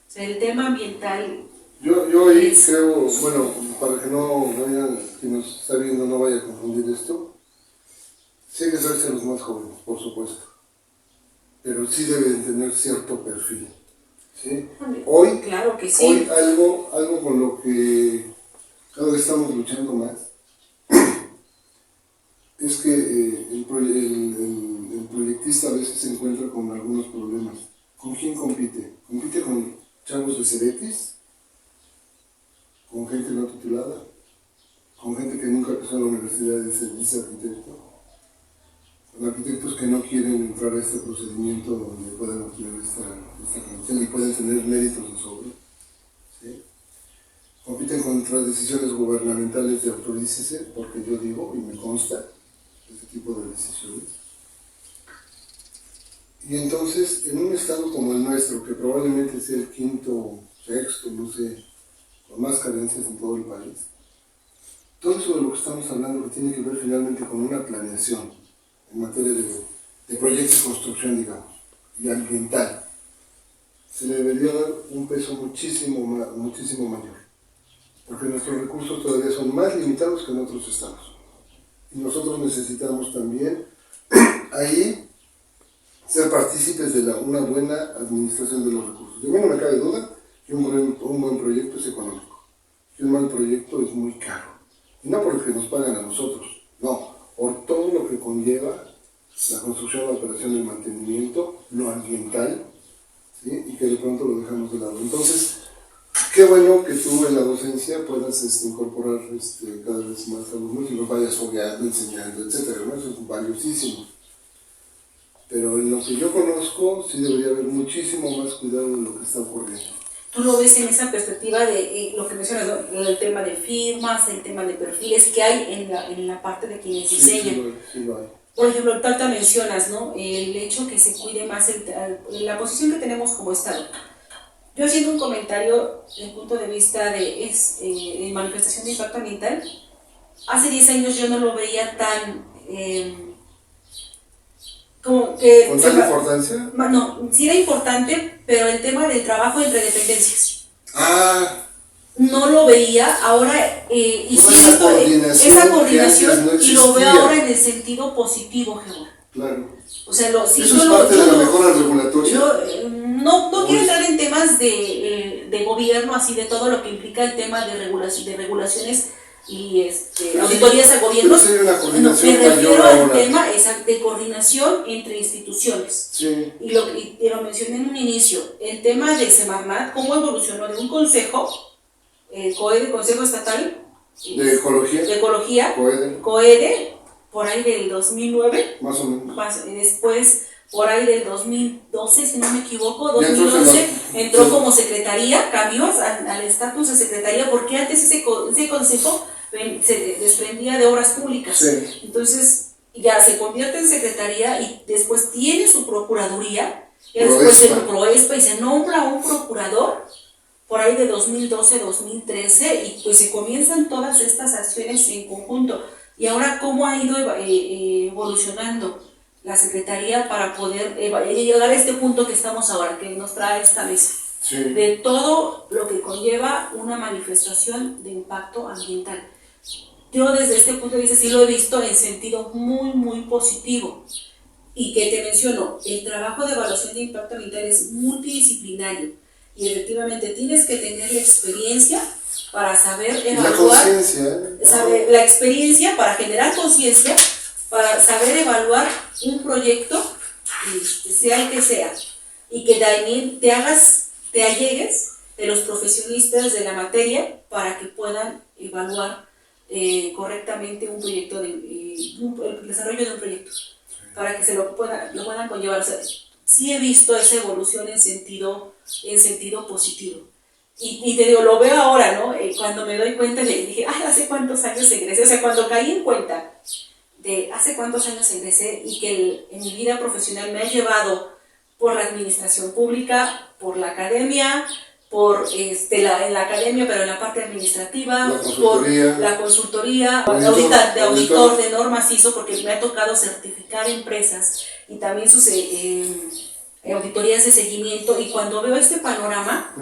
B: O sea, el tema ambiental...
A: Yo ahí creo, bueno, para que no vaya, quien nos está viendo no vaya a confundir esto, sí hay que darse a los más jóvenes, por supuesto, pero sí deben tener cierto perfil, ¿sí? Hoy,
B: claro que sí.
A: Hoy algo con lo que cada vez estamos luchando más es que el proyectista a veces se encuentra con algunos problemas. ¿Con quién compite? ¿Compite con chavos de Cebetis? ¿Con gente no titulada? ¿Con gente que nunca empezó en la universidad de servicio arquitecto? Con arquitectos que no quieren entrar a este procedimiento donde puedan obtener esta credencial y pueden tener méritos de sobre. ¿Sí? Compiten contra decisiones gubernamentales de autorícese, porque yo digo, y me consta, este tipo de decisiones. Y entonces, en un estado como el nuestro, que probablemente sea el quinto, sexto, no sé, con más carencias en todo el país, todo eso de lo que estamos hablando que tiene que ver finalmente con una planeación en materia de proyectos de construcción, digamos, y ambiental, se le debería dar un peso muchísimo mayor, porque nuestros recursos todavía son más limitados que en otros estados. Y nosotros necesitamos también ahí ser partícipes de una buena administración de los recursos. De mí no me cabe duda que un buen proyecto es económico, que un mal proyecto es muy caro. Y no porque nos pagan a nosotros, no, por todo lo que conlleva la construcción, la operación, el mantenimiento, lo ambiental, ¿sí? Y que de pronto lo dejamos de lado. Entonces, qué bueno que tú en la docencia puedas incorporar cada vez más alumnos y los vayas fogueando, enseñando, etcétera, ¿no? Eso es valiosísimo. Pero en lo que yo conozco, sí debería haber muchísimo más cuidado en lo que está ocurriendo.
B: Tú lo ves en esa perspectiva de lo que mencionas, ¿no? El tema de firmas, el tema de perfiles que hay en la parte de quienes diseñan.
A: Sí lo hay.
B: Por ejemplo, ahorita mencionas, ¿no? El hecho que se cuide más la posición que tenemos como Estado. Yo haciendo un comentario desde el punto de vista de manifestación de impacto ambiental, hace 10 años yo no lo veía tan... como que
A: ¿Con tanta importancia?
B: No, sí era importante, pero el tema del trabajo entre dependencias. No lo veía, ahora y sí esa coordinación
A: no
B: y lo veo ahora en el sentido positivo, Jehová.
A: Claro.
B: O sea,
A: ¿Eso es parte de la mejora regulatoria?
B: Yo no quiero entrar en temas de gobierno, así de todo lo que implica el tema de regulaciones y auditorías a gobiernos. Me refiero al tema de coordinación entre instituciones.
A: Sí.
B: Y lo mencioné en un inicio, el tema de Semarnat, cómo evolucionó de un consejo, COEDE, Consejo Estatal
A: de
B: Ecología, COEDE, por ahí del 2009,
A: más o menos.
B: Después por ahí del 2012, si no me equivoco, 2011, entró como secretaría, cambió al estatus de secretaría, porque antes ese consejo se desprendía de obras públicas.
A: Sí.
B: Entonces ya se convierte en secretaría y después tiene su procuraduría, y después se proespa y se nombra un procurador por ahí de 2012-2013 y pues se comienzan todas estas acciones en conjunto. Y ahora, ¿cómo ha ido evolucionando la Secretaría para poder llegar a este punto que estamos ahora, que nos trae esta mesa?
A: Sí.
B: De todo lo que conlleva una manifestación de impacto ambiental. Yo desde este punto de vista sí lo he visto en sentido muy, muy positivo. Y que te menciono, el trabajo de evaluación de impacto ambiental es multidisciplinario y efectivamente tienes que tener la experiencia para saber evaluar, la experiencia para generar conciencia, para saber evaluar un proyecto, sea el que sea, y que también te allegues de los profesionistas de la materia para que puedan evaluar correctamente un proyecto, el desarrollo de un proyecto, para que se lo puedan conllevar. O sea, sí he visto esa evolución en sentido positivo. Y te digo, lo veo ahora, ¿no? Cuando me doy cuenta, le dije, ay, ¿hace cuántos años egresé? O sea, cuando caí en cuenta de hace cuántos años egresé y que en mi vida profesional me ha llevado por la administración pública, por la academia, en la academia, pero en la parte administrativa, por la consultoría, ahorita de auditor de normas ISO, porque me ha tocado certificar empresas y también sus auditorías de seguimiento, y cuando veo este panorama,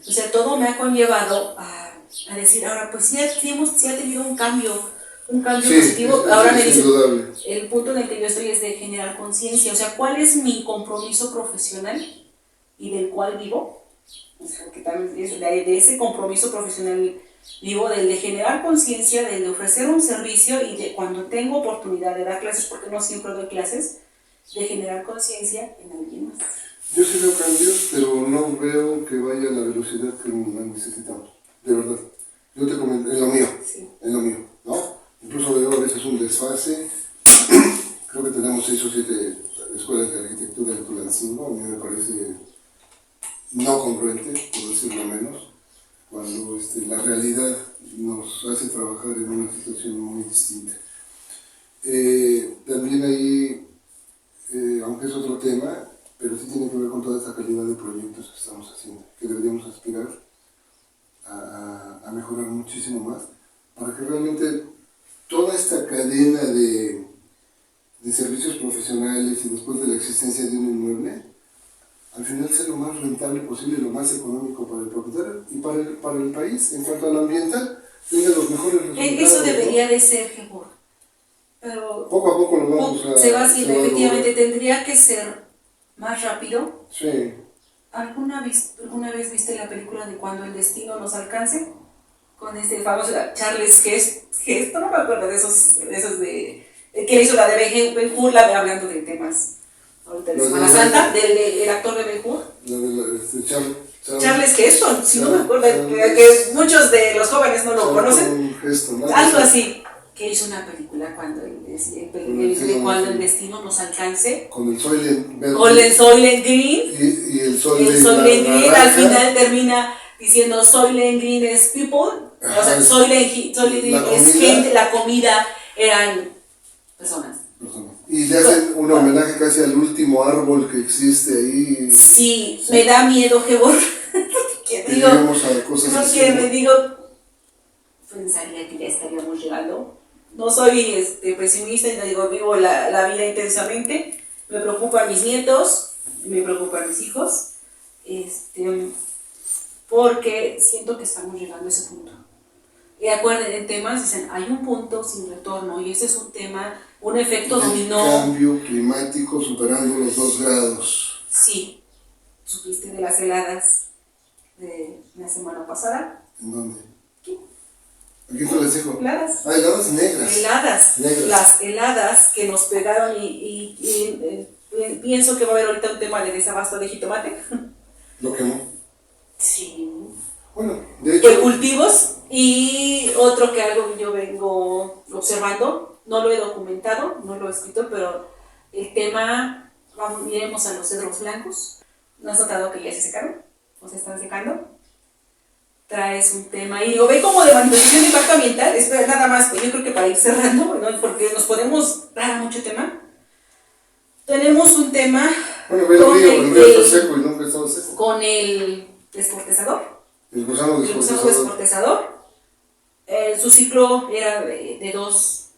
B: o sea, todo me ha conllevado a decir, ahora pues sí ha tenido un cambio positivo. Ahora me dice, el punto en el que yo estoy es de generar conciencia, o sea, ¿cuál es mi compromiso profesional y del cual vivo? O sea, que también de ese compromiso profesional vivo, del de generar conciencia, del de ofrecer un servicio y de cuando tengo oportunidad de dar clases, porque no siempre doy clases, de generar conciencia en alguien más.
A: Yo sí veo cambios, pero no veo que vaya a la velocidad que necesitamos, de verdad. Yo te comento, en lo mío, sí. En lo mío, ¿no? Incluso veo a veces un desfase. Creo que tenemos 6 o 7 escuelas de arquitectura en Tulancingo. A mí me parece no congruente, por decirlo menos, cuando la realidad nos hace trabajar en una situación muy distinta. También ahí, aunque es otro tema, pero sí tiene que ver con toda esta calidad de proyectos que estamos haciendo, que deberíamos aspirar a mejorar muchísimo más, para que realmente toda esta cadena de servicios profesionales y después de la existencia de un inmueble, al final sea lo más rentable posible, lo más económico para el propietario y para el país. En cuanto al ambiental, tenga los mejores resultados.
B: Eso debería de ser, Gebor. Pero
A: poco a poco lo vamos a...
B: Se va haciendo, efectivamente, tendría que ser más rápido.
A: Sí.
B: ¿Alguna vez viste la película de Cuando el destino nos alcance? Con este famoso Charles Gesto, no me acuerdo de esos de que hizo la de Ben Hur, hablando de temas ahorita de Semana Santa, del actor de Ben Hur. Charles Heston, si no me acuerdo, que muchos de los jóvenes no lo conocen. Algo así, que hizo una película cuando el destino nos alcance.
A: Con el Soylent
B: Green.
A: Y el
B: Soylent Green al final termina diciendo Soylent Green es people. Ajá, o sea, Soylent Green es gente, la comida eran personas.
A: Y le hacen un homenaje casi al último árbol que existe ahí.
B: Sí. Me da miedo, Gebor. Pensaría que ya estaríamos llegando. No soy pesimista, y digo, vivo la vida intensamente. Me preocupan mis nietos, me preocupan mis hijos, porque siento que estamos llegando a ese punto. Y acuérdense, en temas dicen, hay un punto sin retorno, y ese es un tema, un efecto dominó.
A: Cambio climático superando los 2 grados.
B: Sí. ¿Supiste de las heladas de la semana pasada?
A: ¿En dónde?
B: Aquí.
A: ¿Aquí te les digo?
B: Heladas.
A: Ah, heladas negras.
B: Las heladas que nos pegaron y pienso que va a haber ahorita un tema de desabasto de jitomate.
A: ¿Lo quemó?
B: Sí.
A: Bueno, de hecho...
B: De cultivos, y otro que algo yo vengo observando, no lo he documentado, no lo he escrito, pero el tema, miremos a los cedros blancos. ¿No has notado que ya se secaron? ¿O se están secando? Traes un tema y lo ve como de manipulación de impacto ambiental. Espera, nada más, pues yo creo que para ir cerrando, ¿no? Porque nos podemos dar a mucho tema. Tenemos un tema
A: con el río está seco y nunca estaba seco.
B: Con el descortezador.
A: El gusano
B: descortezador. Su ciclo era de 2,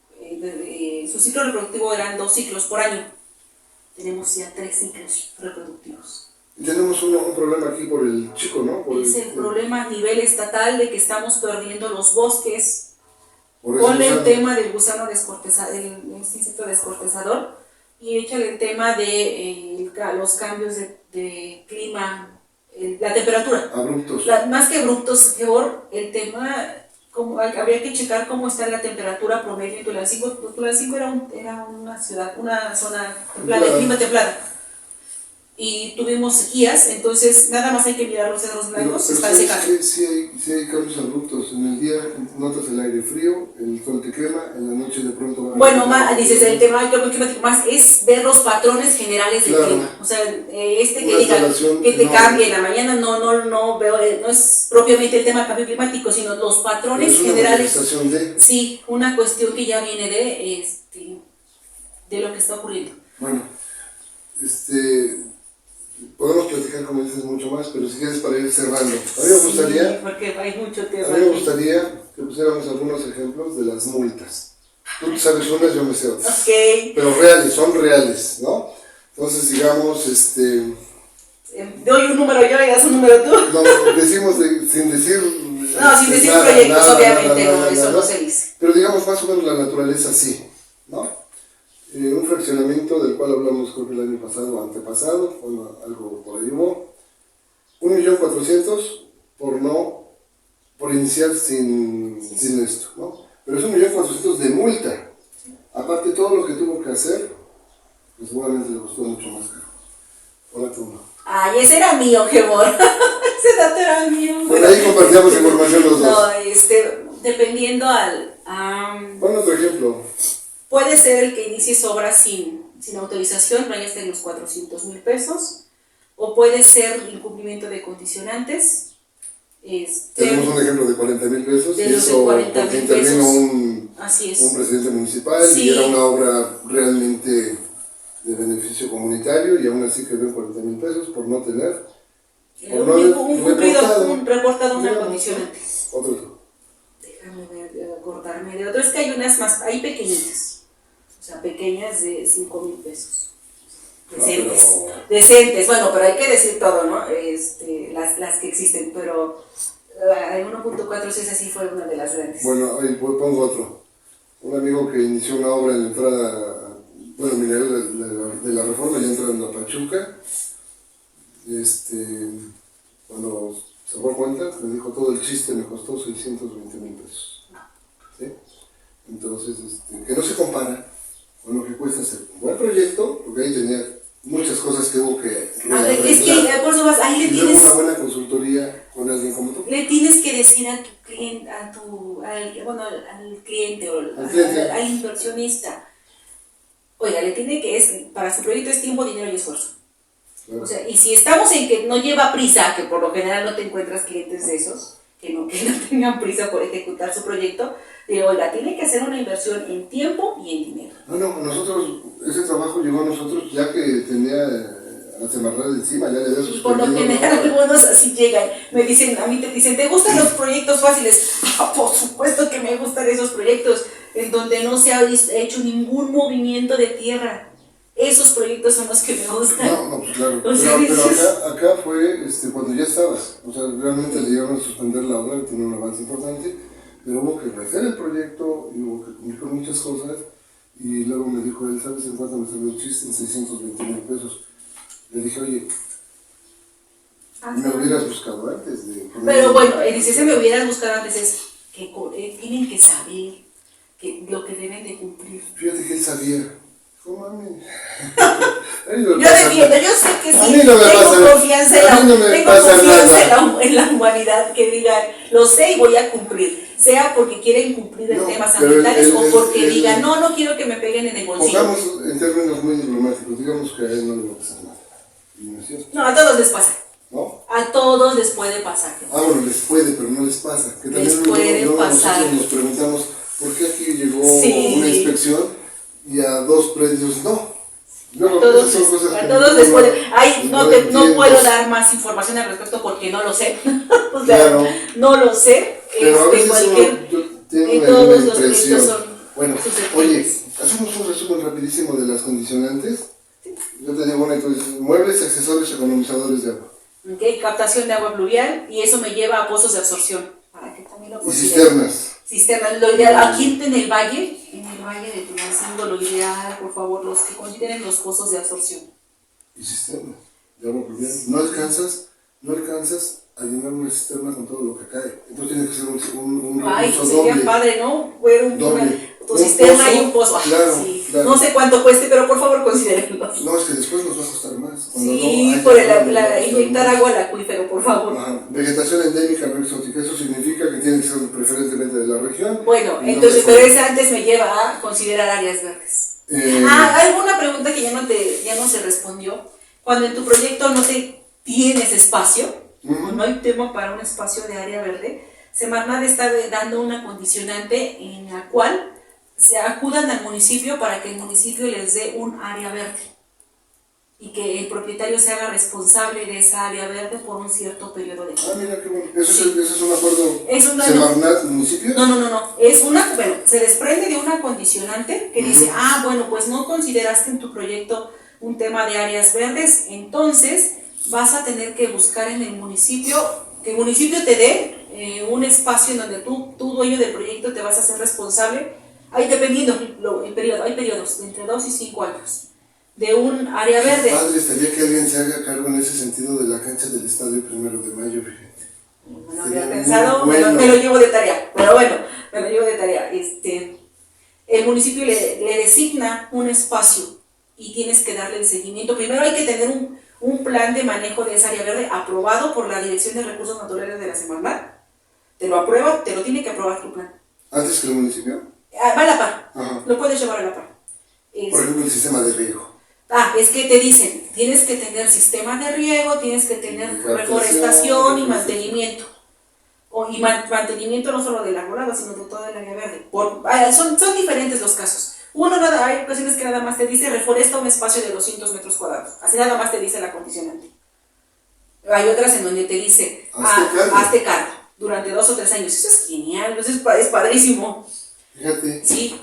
B: su ciclo reproductivo eran 2 ciclos por año. Tenemos ya 3 ciclos reproductivos.
A: Y tenemos un problema aquí por el chico, ¿no?
B: Es el problema a nivel estatal de que estamos perdiendo los bosques con el tema del gusano descortezador, el insecto descortezador, y échale el tema de los cambios de clima, la temperatura.
A: Abruptos.
B: Más que abruptos, Gebor, el tema, habría que checar cómo está la temperatura promedio en Tulancingo. Tulancingo era una ciudad, una zona templada, de clima templado. y tuvimos sequías, entonces nada más hay que mirar los cerros blancos, están secando.
A: Sí hay cambios abruptos. En el día notas el aire frío, el sol te quema, en la noche de pronto...
B: Bueno, dices, el tema climático más es ver los patrones generales del clima. O sea, que diga que te cambie en la mañana, no veo, no es propiamente el tema cambio climático, sino los patrones generales. Sí, una cuestión que ya viene de lo que está ocurriendo.
A: Bueno, podemos platicar, como dices, mucho más, pero si quieres para ir cerrando. A mí me gustaría...
B: Sí, porque hay mucho tema.
A: A mí me gustaría que pusiéramos algunos ejemplos de las multas. Tú sabes unas, yo me sé otras.
B: Okay.
A: Pero reales, son reales, ¿no? Entonces, digamos,
B: doy un número yo y das un número tú.
A: No, decimos sin decir...
B: No, sin decir nada, proyectos, obviamente, no, eso no se dice.
A: Pero digamos más o menos la naturaleza sí, ¿no? Un fraccionamiento del cual hablamos creo que el año pasado o antepasado, cuando algo por ahí hubo, 1.400.000 por iniciar sin esto, ¿no? Pero es 1.400.000 de multa. Aparte todo lo que tuvo que hacer, pues seguramente le costó mucho más caro. Hola tú.
B: Ay, ese era mío, Gemor. Ese dato era mío.
A: Bueno, ahí compartíamos información los dos.
B: No, dependiendo
A: Pon otro ejemplo.
B: Puede ser el que inicies obras sin autorización, vayas en los 400,000 pesos, o puede ser incumplimiento de condicionantes.
A: Tenemos un ejemplo de 40,000 pesos,
B: de
A: y
B: los
A: eso
B: 40,000
A: porque intervino
B: pesos.
A: un presidente municipal,
B: Sí.
A: Y era una obra realmente de beneficio comunitario, y aún así quedó en 40,000 pesos por no tener, por no
B: un reportado una condicionante.
A: Otro.
B: Déjame acordarme de otro, es que hay unas más, hay pequeñitas, o sea, pequeñas de 5,000 pesos. Decentes, bueno, pero hay que decir todo, ¿no? Las que existen, pero 1.4 sí, esa sí fue una de las grandes.
A: Bueno, ahí pongo otro. Un amigo que inició una obra en la entrada, bueno, mineral de la Reforma, ya entrando a Pachuca, cuando se dio cuenta, me dijo todo el chiste, me costó 620,000 pesos. ¿Sí? Entonces, que no se compara con lo que cuesta hacer un buen proyecto, porque ahí tenía muchas cosas que hubo que
B: es que por eso ahí le tienes
A: una buena consultoría con alguien como tú.
B: Le tienes que decir a tu cliente, al cliente o al inversionista, oiga, le tiene que para su proyecto es tiempo, dinero y esfuerzo. Claro. O sea, y si estamos en que no lleva prisa, que por lo general no te encuentras clientes de esos, que no tengan prisa por ejecutar su proyecto, digo, oiga, tiene que hacer una inversión en tiempo y en dinero.
A: No, nosotros, ese trabajo llegó a nosotros ya que tenía a Semarnat encima, ya le había suspendido.
B: Por lo general, algunos así llegan, me dicen, a mí te dicen, ¿te gustan los proyectos fáciles? Por supuesto que me gustan esos proyectos, en donde no se ha hecho ningún movimiento de tierra. Esos proyectos son los que me gustan.
A: No, pues claro. Pero acá fue cuando ya estabas. O sea, realmente le llegaron a suspender la obra, tenía un avance importante, pero hubo que rehacer el proyecto y hubo que cumplir con muchas cosas. Y luego me dijo él, ¿sabes en cuánto me salió el chiste? En 620,000 pesos. Le dije, oye, me hubieras buscado antes de...
B: Pero bueno, dice, si me hubieras buscado antes es que tienen que saber lo que deben de cumplir.
A: Fíjate que él sabía. ¿Cómo a mí?
B: Yo defiendo, yo sé que sí,
A: tengo
B: confianza en la humanidad, que digan, lo sé y voy a cumplir, sea porque quieren cumplir en temas ambientales o porque digan, no quiero que me peguen en el bolsillo.
A: Pongamos en términos muy diplomáticos, digamos que a él no le va a pasar nada.
B: No, a todos les pasa.
A: ¿No?
B: A todos les puede pasar.
A: Bueno, les puede, pero no les pasa. Que también
B: les puede pasar.
A: Nosotros nos preguntamos, ¿por qué aquí llegó una inspección y a 2 predios no?
B: A todos les puede. No puedo dar más información al respecto porque no lo sé. O sea, claro. No lo sé.
A: Pero a veces
B: todos los proyectos son.
A: Bueno, oye, hacemos un resumen rapidísimo de las condicionantes. Yo tenía una, entonces, muebles, accesorios, economizadores de agua.
B: Okay, captación de agua pluvial, y eso me lleva a pozos de absorción. Para que también lo
A: consideren. Y cisternas.
B: Lo ideal, aquí en el valle de Tulancingo, lo ideal, por favor, los que consideren los pozos de absorción.
A: Y cisternas de agua pluvial. No alcanzas a llenar una cisterna con todo lo que cae. Entonces tiene que ser un
B: recurso sería doble. Padre, ¿no? Tu cisterna y un pozo.
A: Claro,
B: Sí.
A: Claro.
B: No sé cuánto cueste, pero por favor considérenlos.
A: No, es que después nos va a costar más.
B: Sí, por inyectar agua al acuífero, por favor.
A: Ajá. Vegetación endémica no exótica, eso significa que tiene que ser preferentemente de la región.
B: Bueno, entonces, pero ese antes me lleva a considerar áreas verdes. Hay una pregunta que ya no se respondió. Cuando en tu proyecto no tienes espacio, o no hay tema para un espacio de área verde, Semarnat está dando una condicionante en la cual se acudan al municipio para que el municipio les dé un área verde y que el propietario se haga responsable de esa área verde por un cierto periodo de tiempo.
A: Mira qué bueno. ¿Eso es un acuerdo
B: Semarnat
A: municipio?
B: No. Se desprende de una condicionante que dice, bueno, pues no consideraste en tu proyecto un tema de áreas verdes, entonces vas a tener que buscar en el municipio, que el municipio te dé un espacio en donde tú dueño del proyecto, te vas a hacer responsable, ahí dependiendo el periodo, hay periodos de entre 2 y 5 años, de un área verde.
A: Padre, estaría que alguien se haga cargo en ese sentido de la cancha del Estadio 1 de Mayo, fíjate.
B: No había pensado, me lo llevo de tarea, pero bueno, me lo llevo de tarea. El municipio le designa un espacio y tienes que darle el seguimiento. Primero hay que tener un plan de manejo de esa área verde aprobado por la Dirección de Recursos Naturales de la Semarnat. Te lo aprueba, te lo tiene que aprobar tu plan.
A: ¿Antes que el municipio?
B: Va a la par,
A: Ajá.
B: lo puedes llevar a la par.
A: Por ejemplo, el sistema de riego.
B: Es que te dicen, tienes que tener sistema de riego, tienes que tener reforestación y mantenimiento. Y mantenimiento no solo del arbolado, sino de toda el área verde. Son diferentes los casos. Hay ocasiones que nada más te dice reforesta un espacio de 200 metros cuadrados. Así nada más te dice la condicionante. Hay otras en donde te dice, hazte cargo durante 2 o 3 años. Eso es genial, eso es padrísimo.
A: Fíjate.
B: Sí,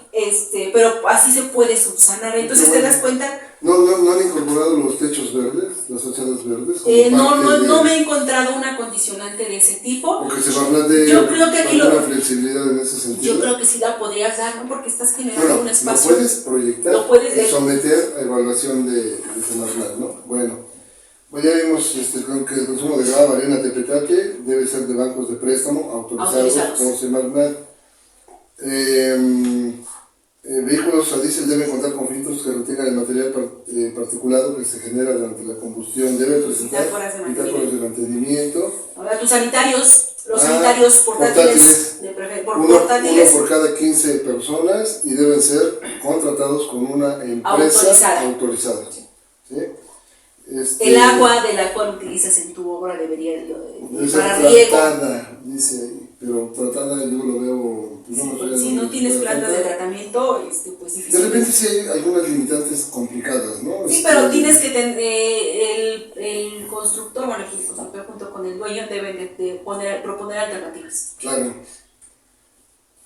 B: pero así se puede subsanar. Entonces te das cuenta.
A: ¿No han incorporado los techos verdes, las fachadas verdes?
B: No me he encontrado una condicionante de ese tipo.
A: Porque se va a hablar de
B: yo creo que aquí
A: una flexibilidad en ese sentido.
B: Yo creo que sí la podrías dar, ¿no? Porque estás generando un espacio.
A: Lo puedes proyectar y someter a evaluación de Semarnat, ¿no? Bueno, pues ya vimos que el consumo de grava, arena, tepetate debe ser de bancos de préstamo autorizados por Semarnat. Vehículos a diésel deben contar con filtros que retengan el material particulado que se genera durante la combustión. Deben presentar bitácoras de mantenimiento.
B: Ahora, tus sanitarios, los sanitarios portátiles.
A: Uno por cada 15 personas y deben ser contratados con una empresa autorizada. ¿Sí?
B: El agua de la cual utilizas en tu obra debería ir para
A: riego. Tratada, dice ahí, pero tratada yo lo veo.
B: Si no tienes plantas de tratamiento, pues difícil.
A: De repente sí hay algunas limitantes complicadas, ¿no?
B: Sí, pero tienes que tener el constructor, bueno, el constructor junto con el dueño deben de proponer alternativas.
A: Claro.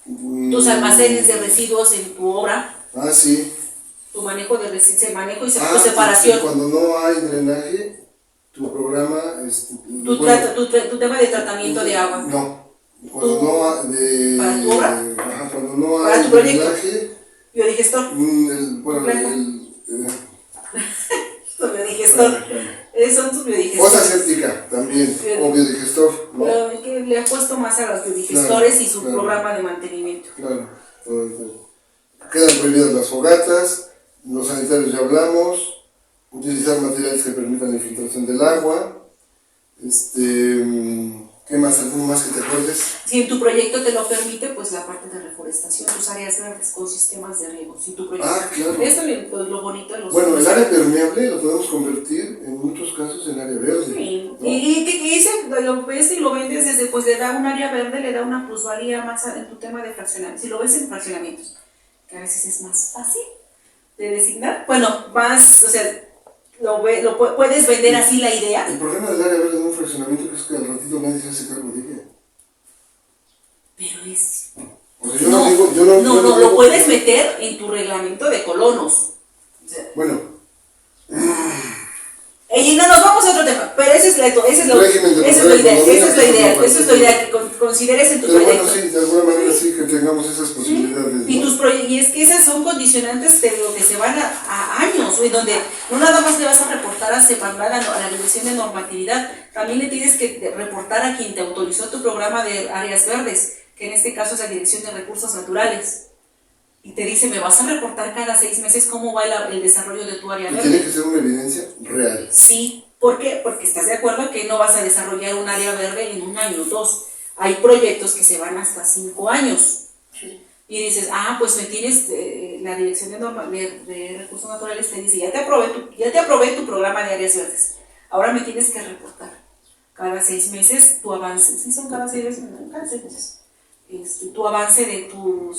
B: Tus almacenes de residuos en tu obra.
A: Sí.
B: Tu manejo de manejo y separación.
A: Cuando no hay drenaje, tu programa
B: tu tema de tratamiento de agua.
A: No. Cuando no hay
B: para tu obra.
A: Cuando no
B: para
A: hay
B: tu proyecto.
A: drenaje.
B: Biodigestor. Tu biodigestor. Son tus biodigestores.
A: Fosa séptica también, o biodigestor, ¿no?
B: Pero que le apuesto más a los biodigestores y su programa de mantenimiento.
A: Claro. Quedan prohibidas las fogatas. Los sanitarios ya hablamos, utilizar materiales que permitan la infiltración del agua, ¿qué más? ¿Alguno más que te acuerdes?
B: Si en tu proyecto te lo permite, pues la parte de reforestación, tus áreas verdes con sistemas de riego, si tu proyecto.
A: Claro.
B: Esto es lo bonito de los.
A: Bueno, el área permeable lo podemos convertir en muchos casos en área verde.
B: Sí, ¿no? Y que dice, lo ves y lo vendes desde, pues le da un área verde, le da una plusvalía más en tu tema de fraccionamiento, si lo ves en fraccionamientos, que a veces es más fácil de designar, más, puedes vender así la idea.
A: El problema del área verde en un fraccionamiento es que al ratito nadie se hace cargo de ella.
B: Pero es...
A: lo
B: puedes meter en tu reglamento de colonos.
A: Bueno.
B: Y no nos vamos a otro tema, pero esa es la idea, que consideres en tu proyecto.
A: Bueno, sí, de alguna manera sí que tengamos esas posibilidades.
B: Y es que esas son condicionantes que se van a años, donde no nada más le vas a reportar a Semarnat a la Dirección de Normatividad, también le tienes que reportar a quien te autorizó tu programa de áreas verdes, que en este caso es la Dirección de Recursos Naturales. y te dice, me vas a reportar cada 6 meses cómo va el desarrollo de tu área
A: Y
B: verde.
A: tiene que ser una evidencia real.
B: Sí, ¿por qué? Porque estás de acuerdo que no vas a desarrollar un área verde en 1 año o 2. Hay proyectos que se van hasta 5 años.
A: Sí.
B: Y dices, pues me tienes, la Dirección de Recursos Naturales te dice, ya te aprobé tu programa de áreas verdes. Ahora me tienes que reportar cada 6 meses tu avance. ¿Sí son cada 6 meses? Cada 6 meses. Tu avance de tu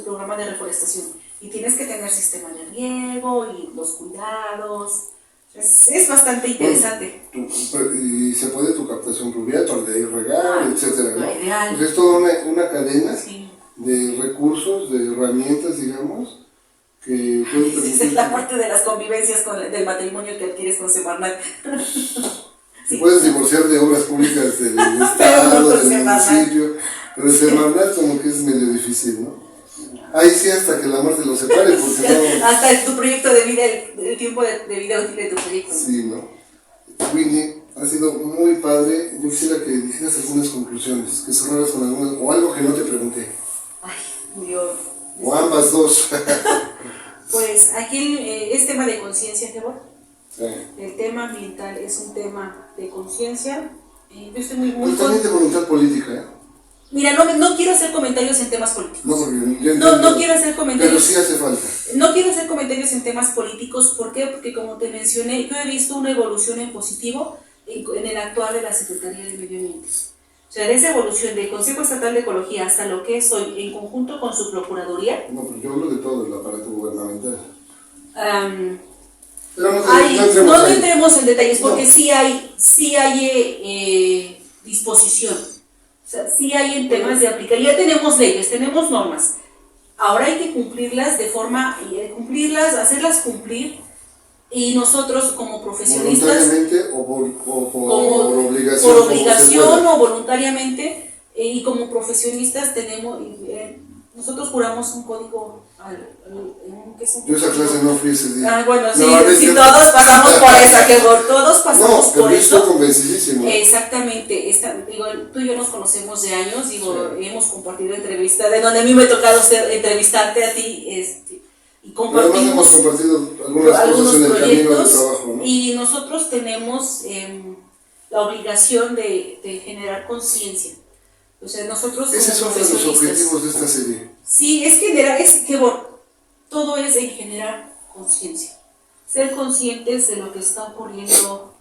B: programa de reforestación. Y tienes que tener sistema de riego y los cuidados. Es bastante interesante.
A: Y se puede tu captación pluvial para de ahí regar, etcétera, ¿no?
B: Ideal.
A: Pues es toda una cadena,
B: Sí,
A: de recursos, de herramientas, digamos, que pueden permitir.
B: es la parte de las convivencias del matrimonio que adquieres con Semarnat.
A: Te puedes divorciar de obras públicas del Estado, del municipio, pero Semarnat como que es medio difícil, ¿no? Ahí sí, hasta que la muerte los separe, porque no.
B: Hasta tu proyecto de vida, el tiempo de vida útil de tu proyecto.
A: Sí, ¿no? Winnie, ha sido muy padre. Yo quisiera que dijeras algunas conclusiones, que cerraras con algunas, o algo que no te pregunté.
B: Ay, Dios.
A: O ambas dos.
B: Pues aquí es tema de conciencia, Gebor.
A: Sí.
B: El tema ambiental es un tema de conciencia. Yo estoy muy
A: Pero también de voluntad política, ¿eh?
B: Mira, no quiero hacer comentarios en temas políticos.
A: No
B: quiero hacer comentarios.
A: Pero sí hace falta.
B: No quiero hacer comentarios en temas políticos. ¿Por qué? Porque como te mencioné, yo he visto una evolución en positivo en el actuar de la Secretaría de Medio Ambiente. O sea, de esa evolución del Consejo Estatal de Ecología hasta lo que es hoy, en conjunto con su Procuraduría.
A: No, pero yo hablo de todo el aparato gubernamental.
B: Pero no entremos en detalles, porque no. sí hay disposición. O sea, sí hay en temas de aplicar. Ya tenemos leyes, tenemos normas. Ahora hay que cumplirlas de forma, hacerlas cumplir. Y nosotros como profesionistas,
A: voluntariamente o por obligación,
B: por obligación o voluntariamente, y como profesionistas tenemos, nosotros juramos un código, ¿qué es un código?
A: Yo esa clase no fui ese día.
B: Bueno, sí, todos pasamos por esa, que todos pasamos por eso.
A: Estoy convencidísimo.
B: Exactamente, tú y yo nos conocemos de años, sí. Hemos compartido entrevistas, de donde a mí me ha tocado entrevistarte a ti, y compartimos.
A: Además hemos compartido algunas cosas en el camino de trabajo, ¿no?
B: Y nosotros tenemos la obligación de generar conciencia. O sea, nosotros
A: Ese es uno de los objetivos de esta serie.
B: Sí, todo es en generar conciencia. Ser conscientes de lo que está ocurriendo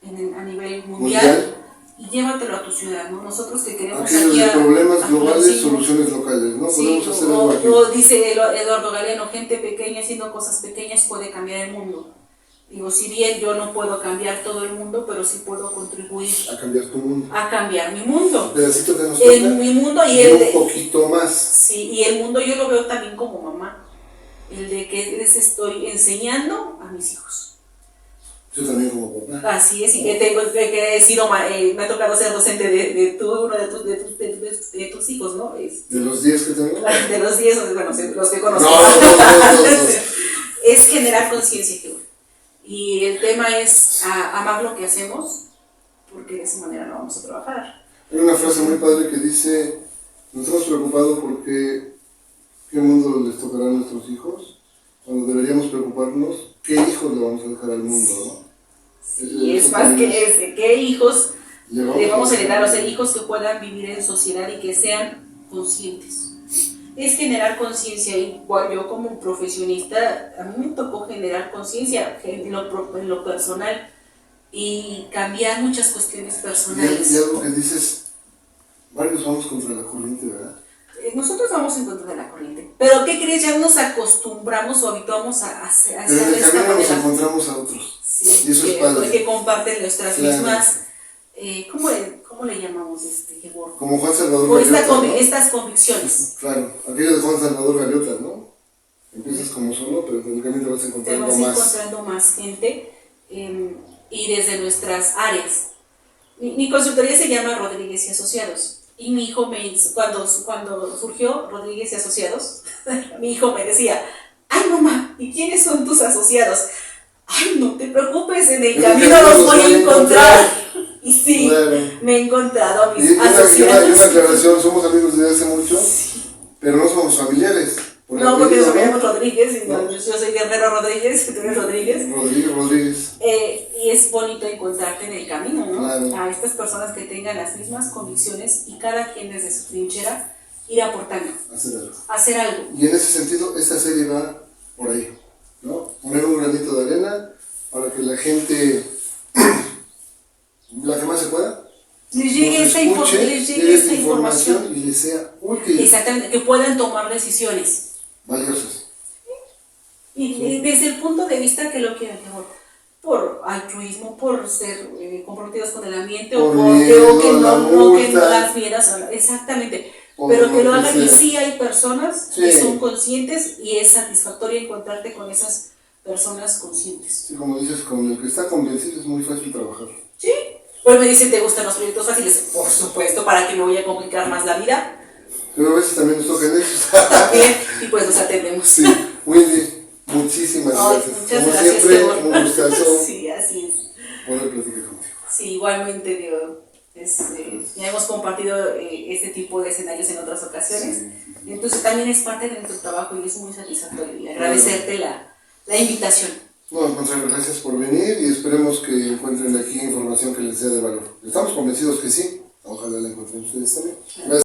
B: a nivel mundial. Y llévatelo a tu ciudad, ¿no? Nosotros que queremos
A: aquí problemas globales, soluciones locales, ¿no?
B: Sí,
A: podemos hacer algo aquí.
B: Dice Eduardo Galeano, gente pequeña haciendo cosas pequeñas puede cambiar el mundo. Digo, si bien yo no puedo cambiar todo el mundo, pero sí puedo contribuir
A: a cambiar tu mundo.
B: A cambiar mi mundo.
A: Un pedacito que nos
B: en mi mundo y
A: un poquito más.
B: Sí, y el mundo yo lo veo también como mamá. El de que les estoy enseñando a mis hijos.
A: Yo también como papá.
B: Así es, y que he sido, me ha tocado ser docente de uno de tus hijos, ¿no?
A: ¿De los 10 que tengo?
B: De los 10, bueno, los que conozco.
A: No.
B: Es generar conciencia, y el tema es amar lo que hacemos, porque de esa manera no vamos a trabajar.
A: Hay una frase muy padre que dice, nos estamos preocupados porque qué mundo les tocará a nuestros hijos, cuando deberíamos preocuparnos qué hijos le vamos a dejar al mundo, ¿no?
B: Y es más que qué hijos le vamos a heredar, o sea, hijos que puedan vivir en sociedad y que sean conscientes. Es generar conciencia. Igual yo como profesionista, a mí me tocó generar conciencia en lo personal y cambiar muchas cuestiones personales.
A: Y algo que dices, varios vamos contra la corriente, ¿verdad?
B: Nosotros vamos en contra de la corriente, pero ¿qué crees? Ya nos acostumbramos o habituamos a hacer
A: pero en el camino nos encontramos a otros,
B: sí,
A: y eso es padre.
B: Que comparten nuestras mismas, ¿cómo le llamamos
A: como Juan Salvador
B: Galeota, estas convicciones.
A: Claro, aquello de Juan Salvador Galeota, ¿no? Empiezas como solo, pero en el camino te vas encontrando
B: más gente, y desde nuestras áreas. Mi consultoría se llama Rodríguez y Asociados. Y mi hijo cuando surgió Rodríguez y Asociados, mi hijo me decía, ay mamá, ¿y quiénes son tus asociados? Ay, no te preocupes, en el camino los voy a encontrar. Y sí, me he encontrado a mis asociados.
A: Y una aclaración, somos amigos desde hace mucho, sí. pero no somos familiares.
B: No, porque nos llamamos Rodríguez, y no, yo soy Guerrero Rodríguez, tú eres Rodríguez.
A: Rodríguez.
B: Y es bonito encontrarte en el camino, ¿no?
A: Claro.
B: A estas personas que tengan las mismas convicciones y cada quien desde su trinchera ir aportando. Hacer algo.
A: Y en ese sentido, esta serie va por ahí, ¿no? Poner un granito de arena para que la gente, la que más se pueda,
B: les llegue esta información
A: y les sea útil.
B: Exactamente, que puedan tomar decisiones
A: Valiosas.
B: y desde el punto de vista que lo quieran, por altruismo, por ser comprometidos con el ambiente, o que no las vieras, exactamente, pero que lo hagan. Y sí hay personas que son conscientes y es satisfactorio encontrarte con esas personas conscientes.
A: Sí, como dices, con el que está convencido es muy fácil trabajar.
B: Sí. Pues me dicen, ¿te gustan los proyectos fáciles? Por supuesto, ¿para que me voy a complicar más la vida?
A: Pero a veces también nos tocan esos.
B: También, y pues nos atendemos.
A: Sí, Wendy, muchísimas gracias.
B: Muchas
A: como
B: gracias,
A: siempre, un gustazo
B: sí, así es.
A: poder platicar contigo.
B: Sí, igualmente, digo, ya hemos compartido este tipo de escenarios en otras ocasiones, entonces también es parte de nuestro trabajo y es muy satisfactorio y agradecerte la invitación.
A: No, al contrario, gracias por venir y esperemos que encuentren aquí información que les sea de valor. Estamos convencidos que sí, ojalá la encuentren ustedes también. Gracias.